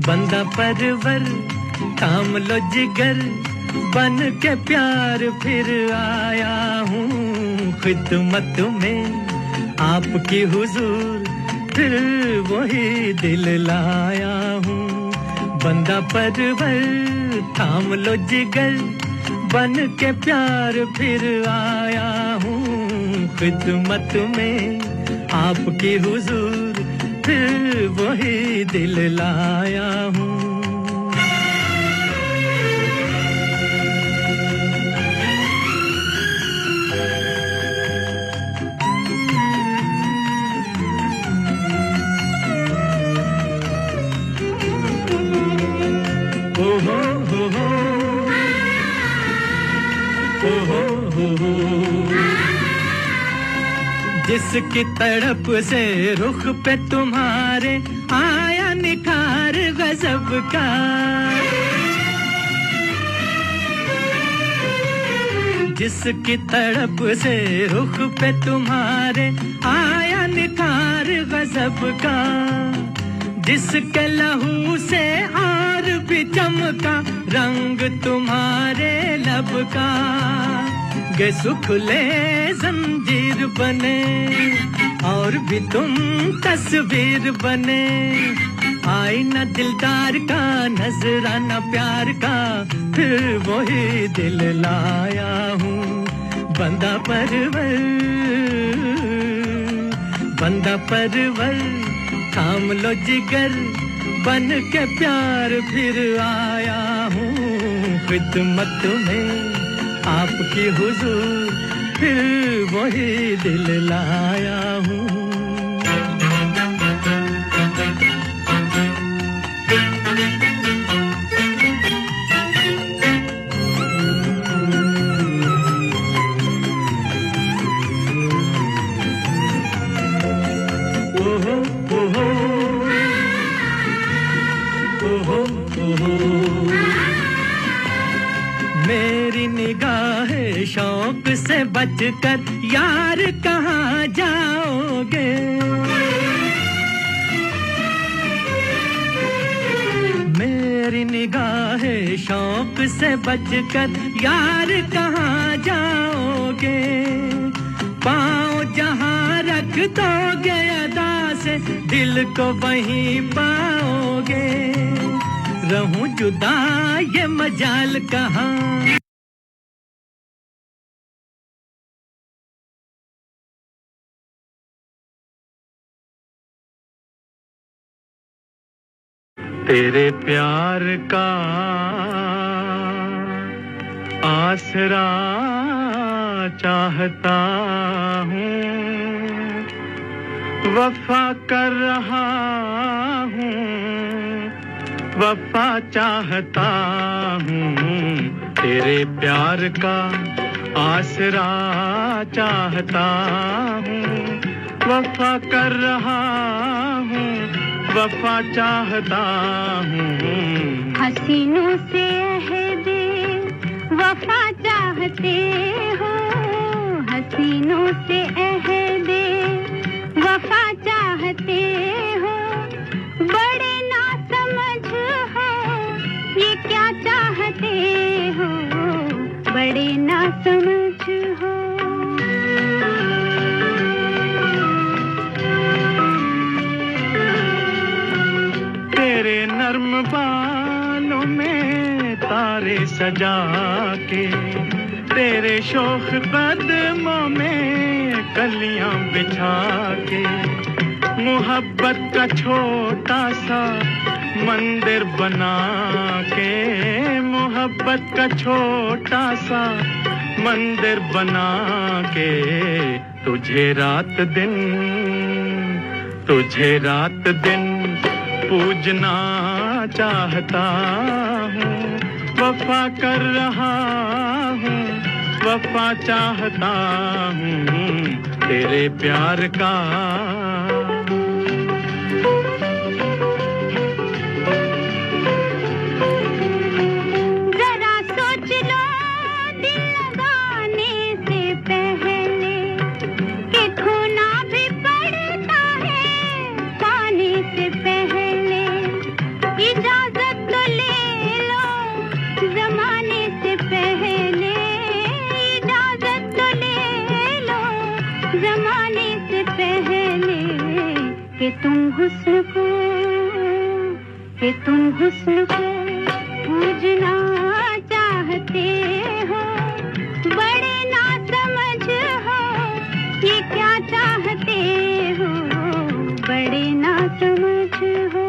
बंदा परवर थाम लो जिगर, बन के प्यार फिर आया हूँ खिदमत में आपकी हुजूर, फिर वही दिल लाया हूँ। बंदा परवर थाम लो जिगर, बन के प्यार फिर आया हूँ खिदमत में आपकी हुजूर, फिर वही दिल लाया हूँ। जिसकी तड़प से रुख पे तुम्हारे आया निखार गजब का जिसकी तड़प से रुख पे तुम्हारे आया निखार गजब का जिसके लहू से और भी चमका रंग तुम्हारे लब का गे सुखले जंजीर बने और भी तुम तस्वीर बने आईना दिलदार का नजराना प्यार का फिर वही दिल लाया हूँ बंदा परवर थाम लो जिगर बन के प्यार फिर आया हूँ खिदमत में आपकी हुजूर फिर वही दिल लाया हूँ मेरी निगाहें शौक से बचकर यार कहाँ जाओगे मेरी निगाहें शौक से बचकर यार कहाँ जाओगे पाँव जहाँ रख दोगे अदा से दिल को वहीं पाओगे रहूं जुदा ये मजाल कहाँ तेरे प्यार का आसरा चाहता हूँ वफा कर रहा हूँ वफा चाहता हूँ तेरे प्यार का आसरा चाहता हूँ वफा कर रहा हूँ वफा चाहता हूँ हसीनों से अहदे वफा चाहते हो हसीनों से अहदे वफा चाहते हो बड़े ना समझ हो ये क्या चाहते हो बड़े ना समझ हो तेरे नर्म बालों में तारे सजा के तेरे शोख कदमों में कलियां बिछा के मोहब्बत का छोटा सा मंदिर बना के मोहब्बत का छोटा सा मंदिर बना के तुझे रात दिन पूजना चाहता हूँ वफा कर रहा हूँ वफा चाहता हूँ तेरे प्यार का जरा सोच लो दिल लगाने से पहले कि खोना भी पड़ता है पाने से पहले इजाजत तो ले लो जमाने से पहले इजाजत तो ले लो जमाने से पहले कि तुम हुस्न को पूजना चाहते हो बड़े ना समझ हो ये क्या चाहते हो बड़े ना समझ हो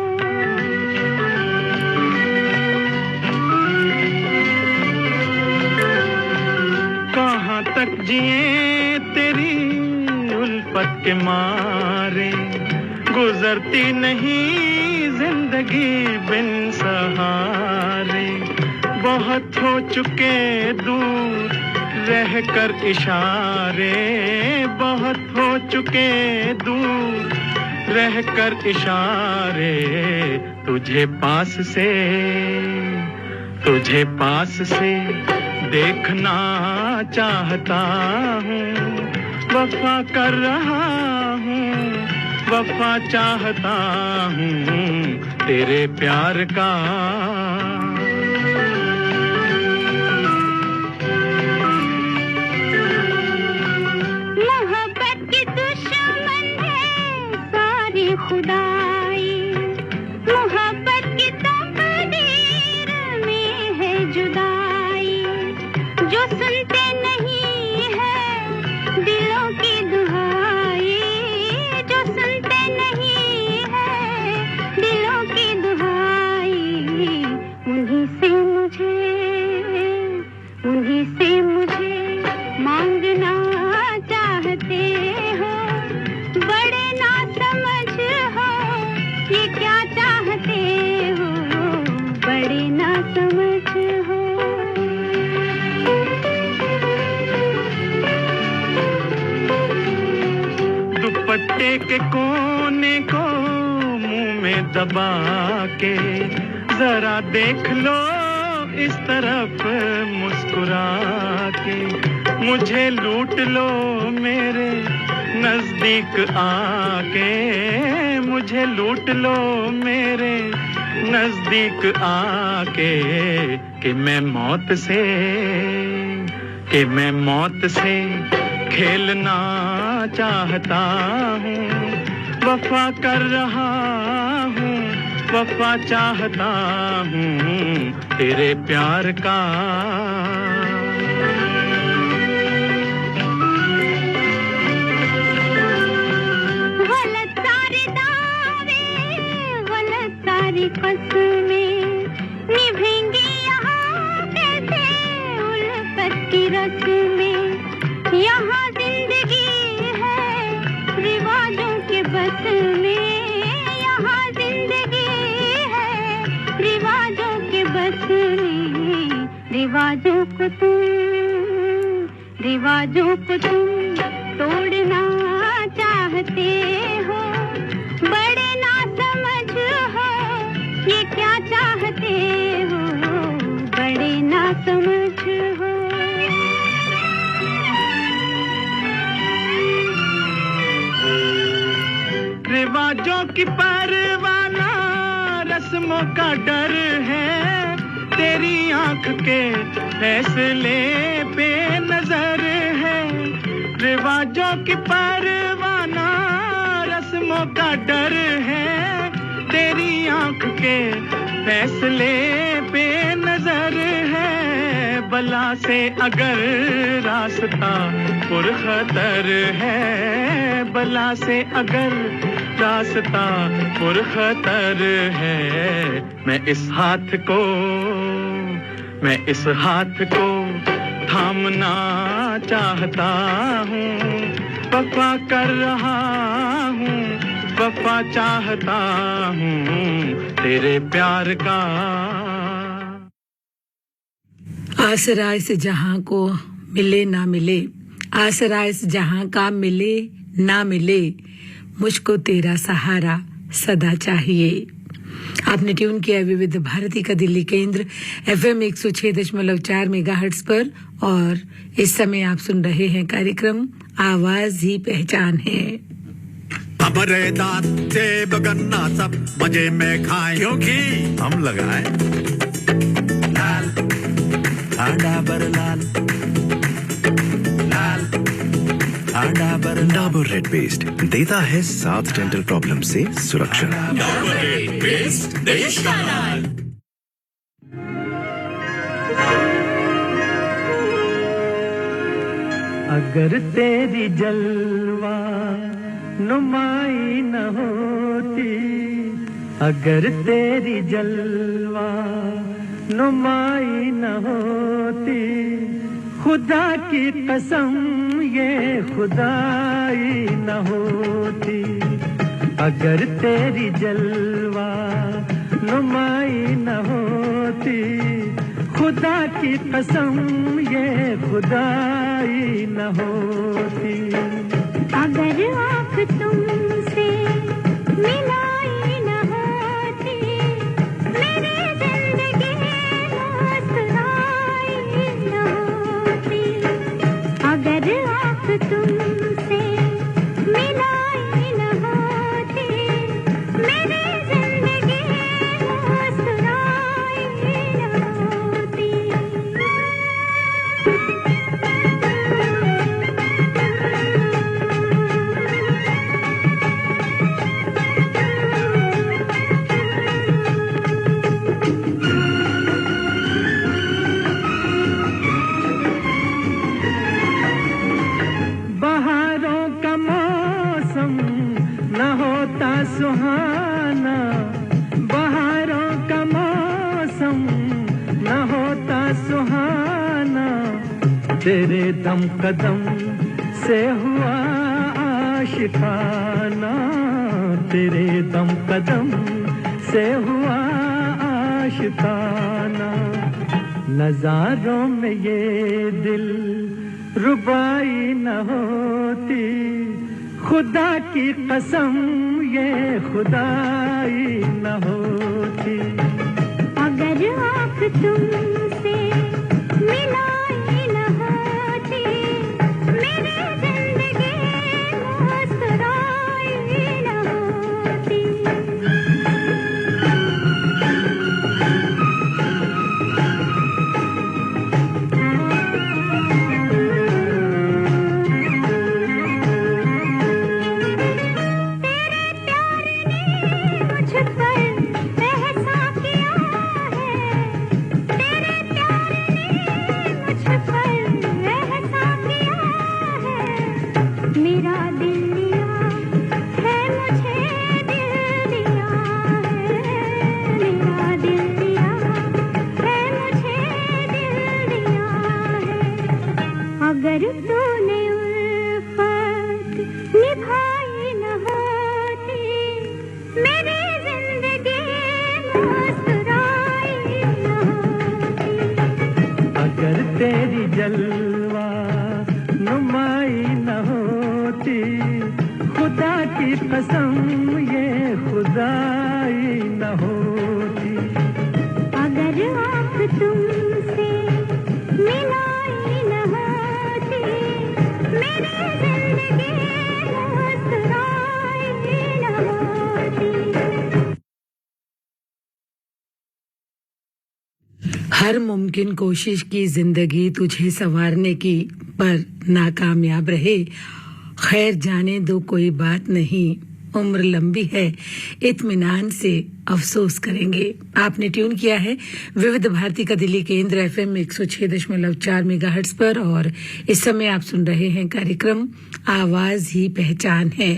कहाँ तक जिए तेरी उल्फत के मारे गुजरती नहीं जिंदगी बिन सहारे बहुत हो चुके दूर रह कर इशारे बहुत हो चुके दूर, रह कर इशारे तुझे पास से देखना चाहता हूँ, वफा कर रहा हूँ, वफा चाहता हूँ तेरे प्यार का। मोहब्बत की दुश्मन है सारी खुदाई, मोहब्बत की तकदीर में है जुदाई, जो सुनते नहीं है दिलों की दुहाई, जो सुनते नहीं है दिलों की दुहाई, उन्हीं से मुझे मांगना चाहते हो, बड़े ना समझ हो ये क्या चाहते हो, बड़े ना समझ हो। दुपट्टे के कोने को मुंह में दबा के जरा देख लो इस तरफ मुस्कुरा के, मुझे लूट लो मेरे नजदीक आके, मुझे लूट लो मेरे नजदीक आके, कि मैं मौत से खेलना चाहता हूँ, वफा कर रहा हूँ, वफा चाहता हूँ तेरे प्यार का। गलत सारे दावे, गलत सारी कसमें निभेंगी यहाँ कैसे उल्फत की रस्में, यहाँ जिंदगी है रिवाजों के बस में, यहाँ जिंदगी है रिवाजों के बस में, रिवाजों को तुम तोड़ना चाहते हो, बड़े ना समझ हो ये क्या चाहते हो, बड़े ना समझ हो। रिवाजों की परवाना रस्मों का डर है, तेरी आंख के फैसले पे नजर है, रिवाजों की परवाना रस्मों का डर है, तेरी आंख के फैसले पे नजर है, बला से अगर रास्ता पुरखतर है, बला से अगर रास्ता पुरखतर है, मैं इस हाथ को थामना चाहता हूँ, वफा कर रहा हूँ, वफा चाहता हूँ तेरे प्यार का। आसरा इस जहां को मिले ना मिले, आसरा इस जहां का मिले ना मिले, मुझको तेरा सहारा सदा चाहिए। आपने ट्यून किया विविध भारती का दिल्ली केंद्र FM 106.4 मेगाहर्ट्ज पर, और इस समय आप सुन रहे हैं कार्यक्रम आवाज ही पहचान है। हमारे दांत से बगन्ना सब मजे में खाएं, क्योंकि हम लगाए लाल डाबर लाल, लाल डाबर। डाबर रेड पेस्ट देता है 7 डेंटल प्रॉब्लम से सुरक्षा। डाबर रेड पेस्ट देश का लाल। अगर तेरी जलवा नुमाई न होती, अगर तेरी जलवा नुमाई न होती, खुदा की कसम ये खुदाई न होती, अगर तेरी जलवा नुमाई न होती, खुदा की कसम ये खुदाई न होती, अगर आँख तुमसे मिलाई न होती, मेरी जिंदगी मुस्कुराई न होती। अगर आँख तुमसे मिलाई न होती, मेरी जिंदगी मुस्कुराई न होती। बहारों का मौसम न होता सुहाना, बहारों का मौसम न होता सुहाना, तेरे दम कदम से हुआ आशिकाना, तेरे दम कदम से हुआ आशिकाना। नजारों में ये दिल रुबाई न होती, खुदा की कसम ये खुदाई न होती। अगर आँख तुमसे मिलाई न होती, मेरी जिंदगी मुस्कुराई न होती। मुझ पर एहसान किया है, तेरे प्यार ने मुझ पर एहसान किया है। मेरा दिल लिया है, मुझे दिल दिया है, मेरा दिल लिया है, मुझे दिल दिया है। अगर तूने उल्फत निभाई न होती, मेरी जिंदगी मुस्कुराई न होती। अगर तेरी जलवा नुमाई न होती, खुदा की कसम ये खुदाई न होती। अगर आँख तुमसे मिलाई न होती, मेरी जिंदगी मुस्कुराई न होती। हर मुमकिन कोशिश की जिंदगी तुझे संवारने की, पर नाकामयाब रहे। खैर जाने दो कोई बात नहीं, उम्र लंबी है, इत्मीनान से अफसोस करेंगे। आपने ट्यून किया है विविध भारती का दिल्ली केंद्र FM 106.4 मेगाहर्ट्ज पर, और इस समय आप सुन रहे हैं कार्यक्रम आवाज ही पहचान है।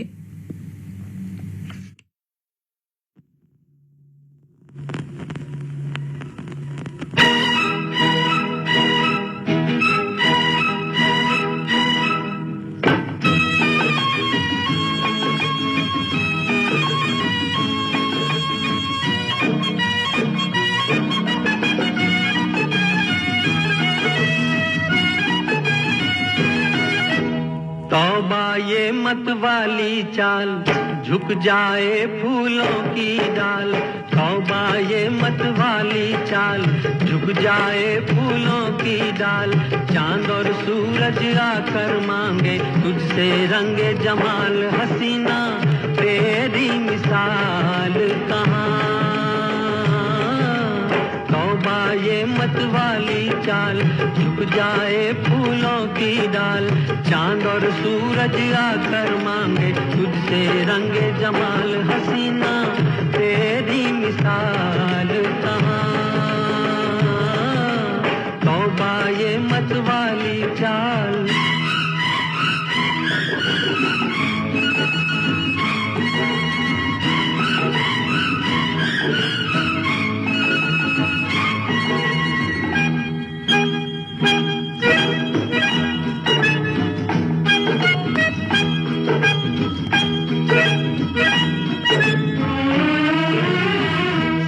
तौबा ये मत वाली चाल, झुक जाए फूलों की डाल। तौबा ये मत वाली चाल, झुक जाए फूलों की डाल। चांद और सूरज आकर मांगे तुझसे रंगे जमाल। हसीना तेरी मिसाल कहाँ। तौबा ये मत वाली चाल, झुक जाए फूलों की डाल। चांद और सूरज आकर मांगे तुझसे रंगे जमाल। हसीना तेरी मिसाल कहाँ। तौबा ये मत वाली चाल।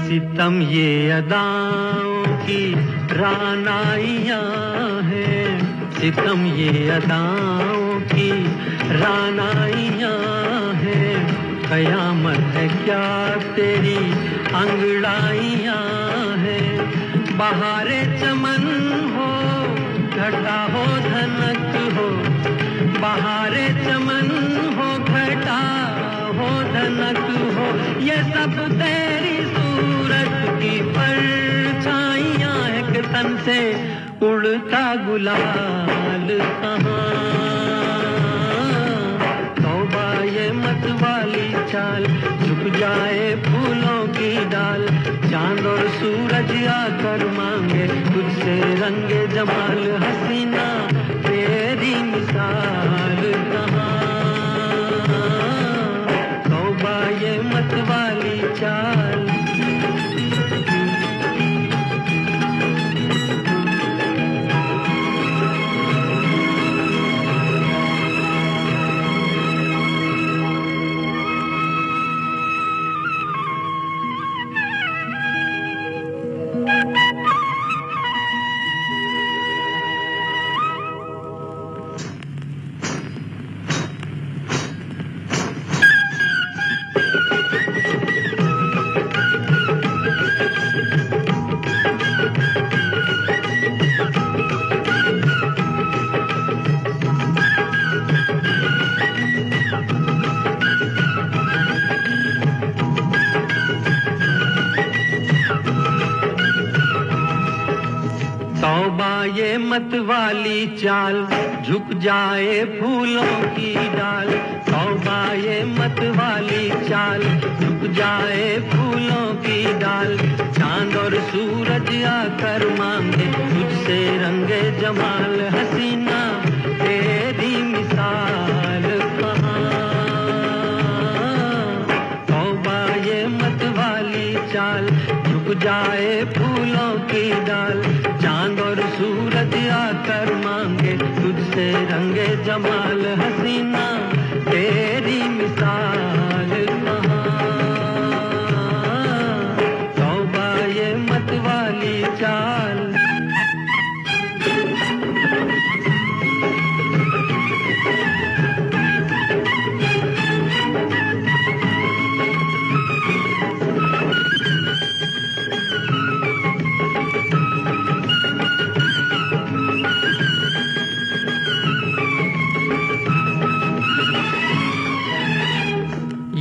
सितम ये अदाओं की रानाइयाँ हैं, सितम ये अदाओं की रानाइयाँ हैं, कयामत है क्या तेरी अंगड़ाइयाँ हैं, बहारे चमन हो घटा हो धनक हो, बहारे चमन हो घटा हो धनक हो, ये सब तेरी सूरत की परछाइयाँ एक तन से उड़ता गुलाल कहाँ, तौबा ये मत वाली चाल, झुक जाए फूलों की डाल, चांद और सूरज आकर मांगे तुझसे रंगे जमाल, हसीना तेरी मिसाल कहाँ, तौबा ये मत वाली चाल। तौबा ये मत वाली चाल, झुक जाए फूलों की डाल, तौबा ये मत वाली चाल, झुक जाए फूलों की डाल, चांद और सूरज आकर मांगे तुझसे रंगे जमाल, हसीना तेरी मिसाल कहाँ, तौबा ये मत वाली चाल, झुक जाए फूलों की डाल, चांद और सूरज आकर मांगे तुझसे रंगे जमाल, हसीना तेरी मिसाल कहाँ, तौबा ये मत वाली चाल।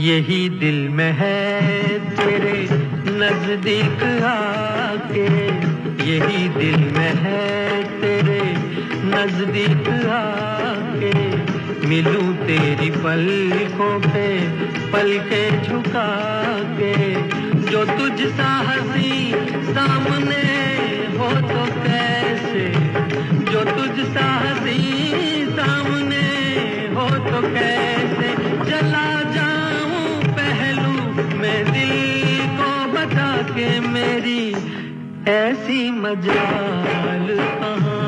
यही दिल में है तेरे नजदीक आके, यही दिल में है तेरे नजदीक आके, मिलूं तेरी पलकों पे पलके झुका के, जो तुझ सा हंसी सामने हो तो कैसे, जो तुझ सा हंसी सामने हो तो कैसे, चला जाऊं पहलू मैं दिल को बता के, मेरी ऐसी मजाल कहाँ,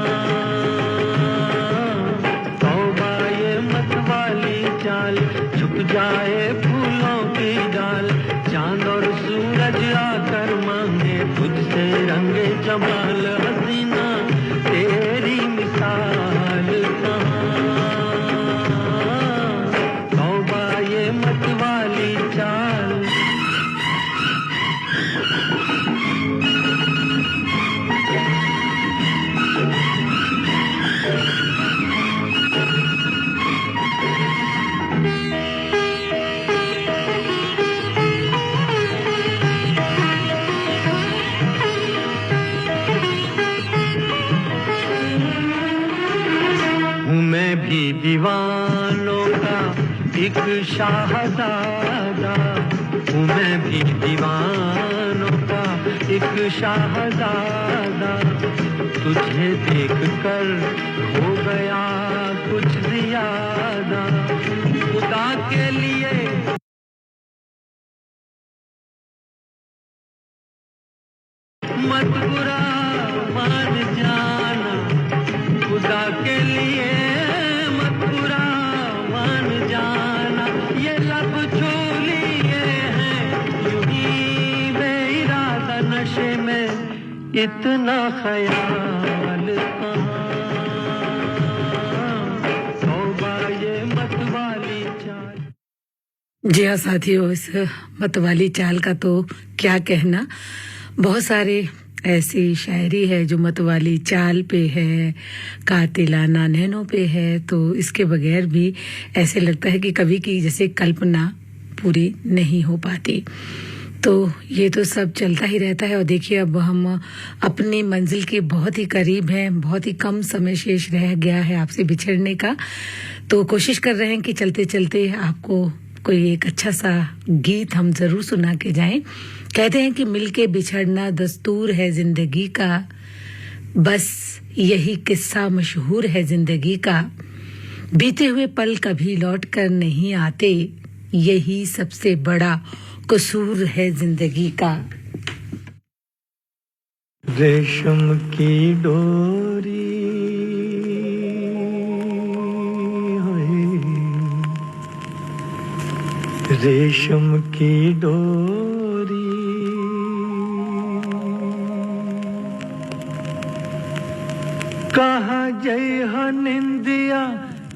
तौबा ये मत वाली चाल, झुक जाए फूलों की डाल, चांद और सूरज आकर मांगे तुझसे रंगे जमाल, हसीना तेरी मिसाल कहाँ, तौबा ये मत वाली चाल। मैं भी दीवानों का एक शाहज़ादा हूँ, मैं भी दीवानों का एक शाहज़ादा, तुझे देख कर हो गया कुछ ज़्यादा, खुदा के लिए मत बुरा मान जाना, खुदा के लिए मत बुरा मान जाना, ये लब छू लिए हैं यूं ही बेइरादा, नशे में इतना ख्याल कहाँ, तौबा ये मतवाली चाल। जी हाँ साथियों, इस मतवाली चाल का तो क्या कहना। बहुत सारे ऐसी शायरी है जो मतवाली चाल पे है, कातिलाना नैनों पे है, तो इसके बगैर भी ऐसे लगता है कि कवि की जैसे कल्पना पूरी नहीं हो पाती। तो ये तो सब चलता ही रहता है। और देखिए अब हम अपनी मंजिल के बहुत ही करीब हैं, बहुत ही कम समय शेष रह गया है आपसे बिछड़ने का। तो कोशिश कर रहे हैं कि चलते चलते आपको कोई एक अच्छा सा गीत हम जरूर सुना के जाएं। कहते हैं कि मिलके बिछड़ना दस्तूर है जिंदगी का, बस यही किस्सा मशहूर है जिंदगी का, बीते हुए पल कभी लौट कर नहीं आते, यही सबसे बड़ा कसूर है जिंदगी का। रेशम की डोरी रेशम की डोरी, कहाँ जई हो निंदिया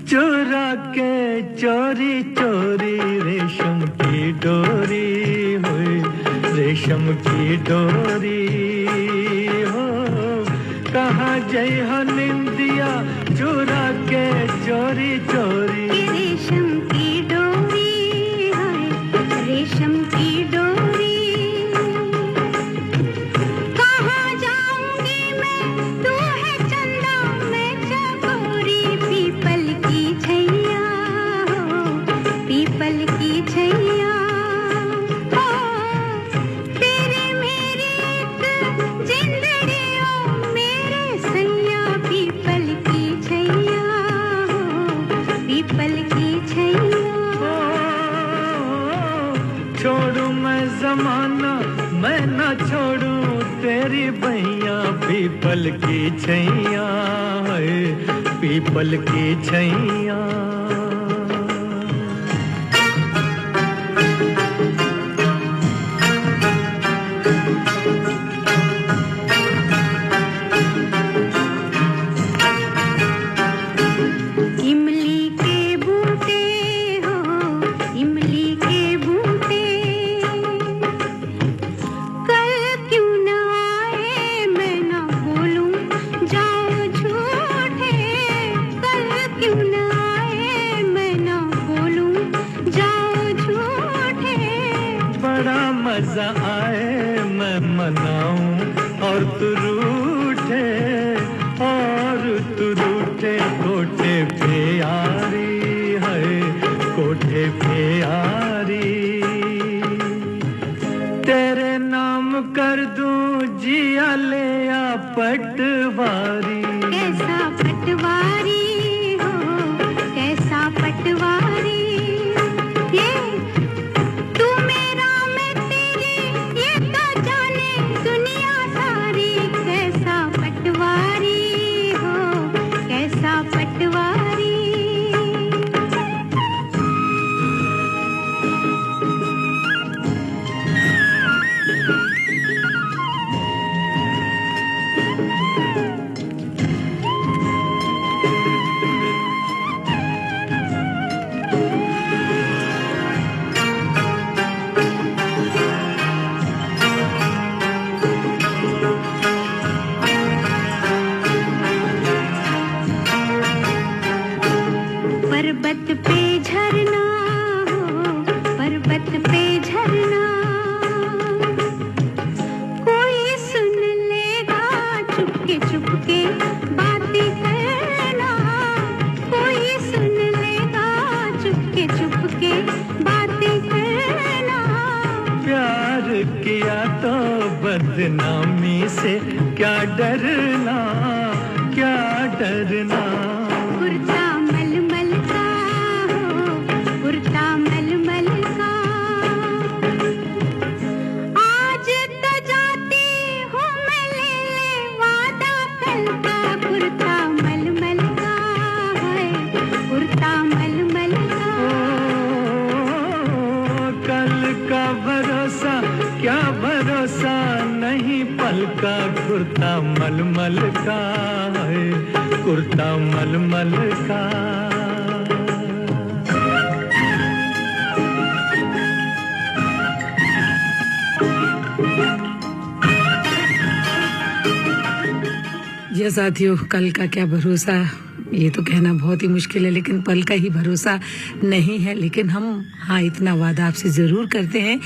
चुरा के चोरी चोरी, रेशम की डोरी हुई रेशम की डोरी हो, कहाँ जई हो निंदिया चुरा के चोरी चोरी। रेशम की डोरी है, रेशम की डोरी, कहाँ जाऊंगी मैं, तू है चंदा मैं चकोरी, पीपल की छैया हो, पीपल की छैया हो, तेरे मेरी एक जिंदड़ी हो, मेरे सैया, पीपल की छैया हो, पीपल की छैया। छोड़ू मैं जमाना मैं न छोड़ू तेरी भैया, पीपल की छैया है पीपल की छैया। इमली के बूटे हो, इमली के बूटे, कल क्यों न आए मैं न बोलूं जाओ झूठे, कल क्यों न आए मैं न बोलूं जाओ झूठे। बड़ा मजा आए मैं मनाऊं और तू रूठे, और तू रूठे कोठे पे यारी है कोठे पे यारी, तेरे नाम कर दूं जिया ले आ पटवारी। कैसा पटवारी हो, कैसा पटवारी, ये तू मेरा मैं तेरी, ये तो जाने दुनिया सारी, कैसा पटवारी हो, कैसा पटवारी। पर्वत पे झरना हो, पर्वत पे झरना, कोई सुन लेगा चुपके चुपके बातें करना, कोई सुन लेगा चुपके चुपके बातें करना। प्यार किया तो बदनामी से क्या डरना, क्या डरना। कुर्ता मलमल का हो, कुर्ता मलमल का, आज तो जाती हूँ मैं ले ले वादा कल का, कुर्ता मलमल का है, कुर्ता मलमल का। कल का भरोसा क्या भरोसा नहीं, पल मलमल का कुर्ता मलमल का है, कुर्ता मलमल का। ये साथियों, कल का क्या भरोसा, ये तो कहना बहुत ही मुश्किल है, लेकिन पल का ही भरोसा नहीं है। लेकिन हम इतना वादा आपसे ज़रूर करते हैं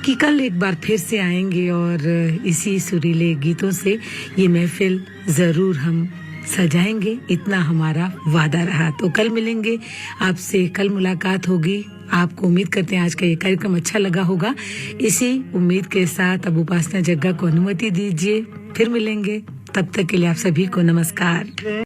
कि कल एक बार फिर से आएंगे और इसी सुरीले गीतों से ये महफिल ज़रूर हम सजाएंगे, इतना हमारा वादा रहा। तो कल मिलेंगे आपसे, कल मुलाकात होगी। आपको उम्मीद करते हैं आज का ये कार्यक्रम अच्छा लगा होगा। इसी उम्मीद के साथ अब उपासना जग्गा को अनुमति दीजिए, फिर मिलेंगे। तब तक के लिए आप सभी को नमस्कार।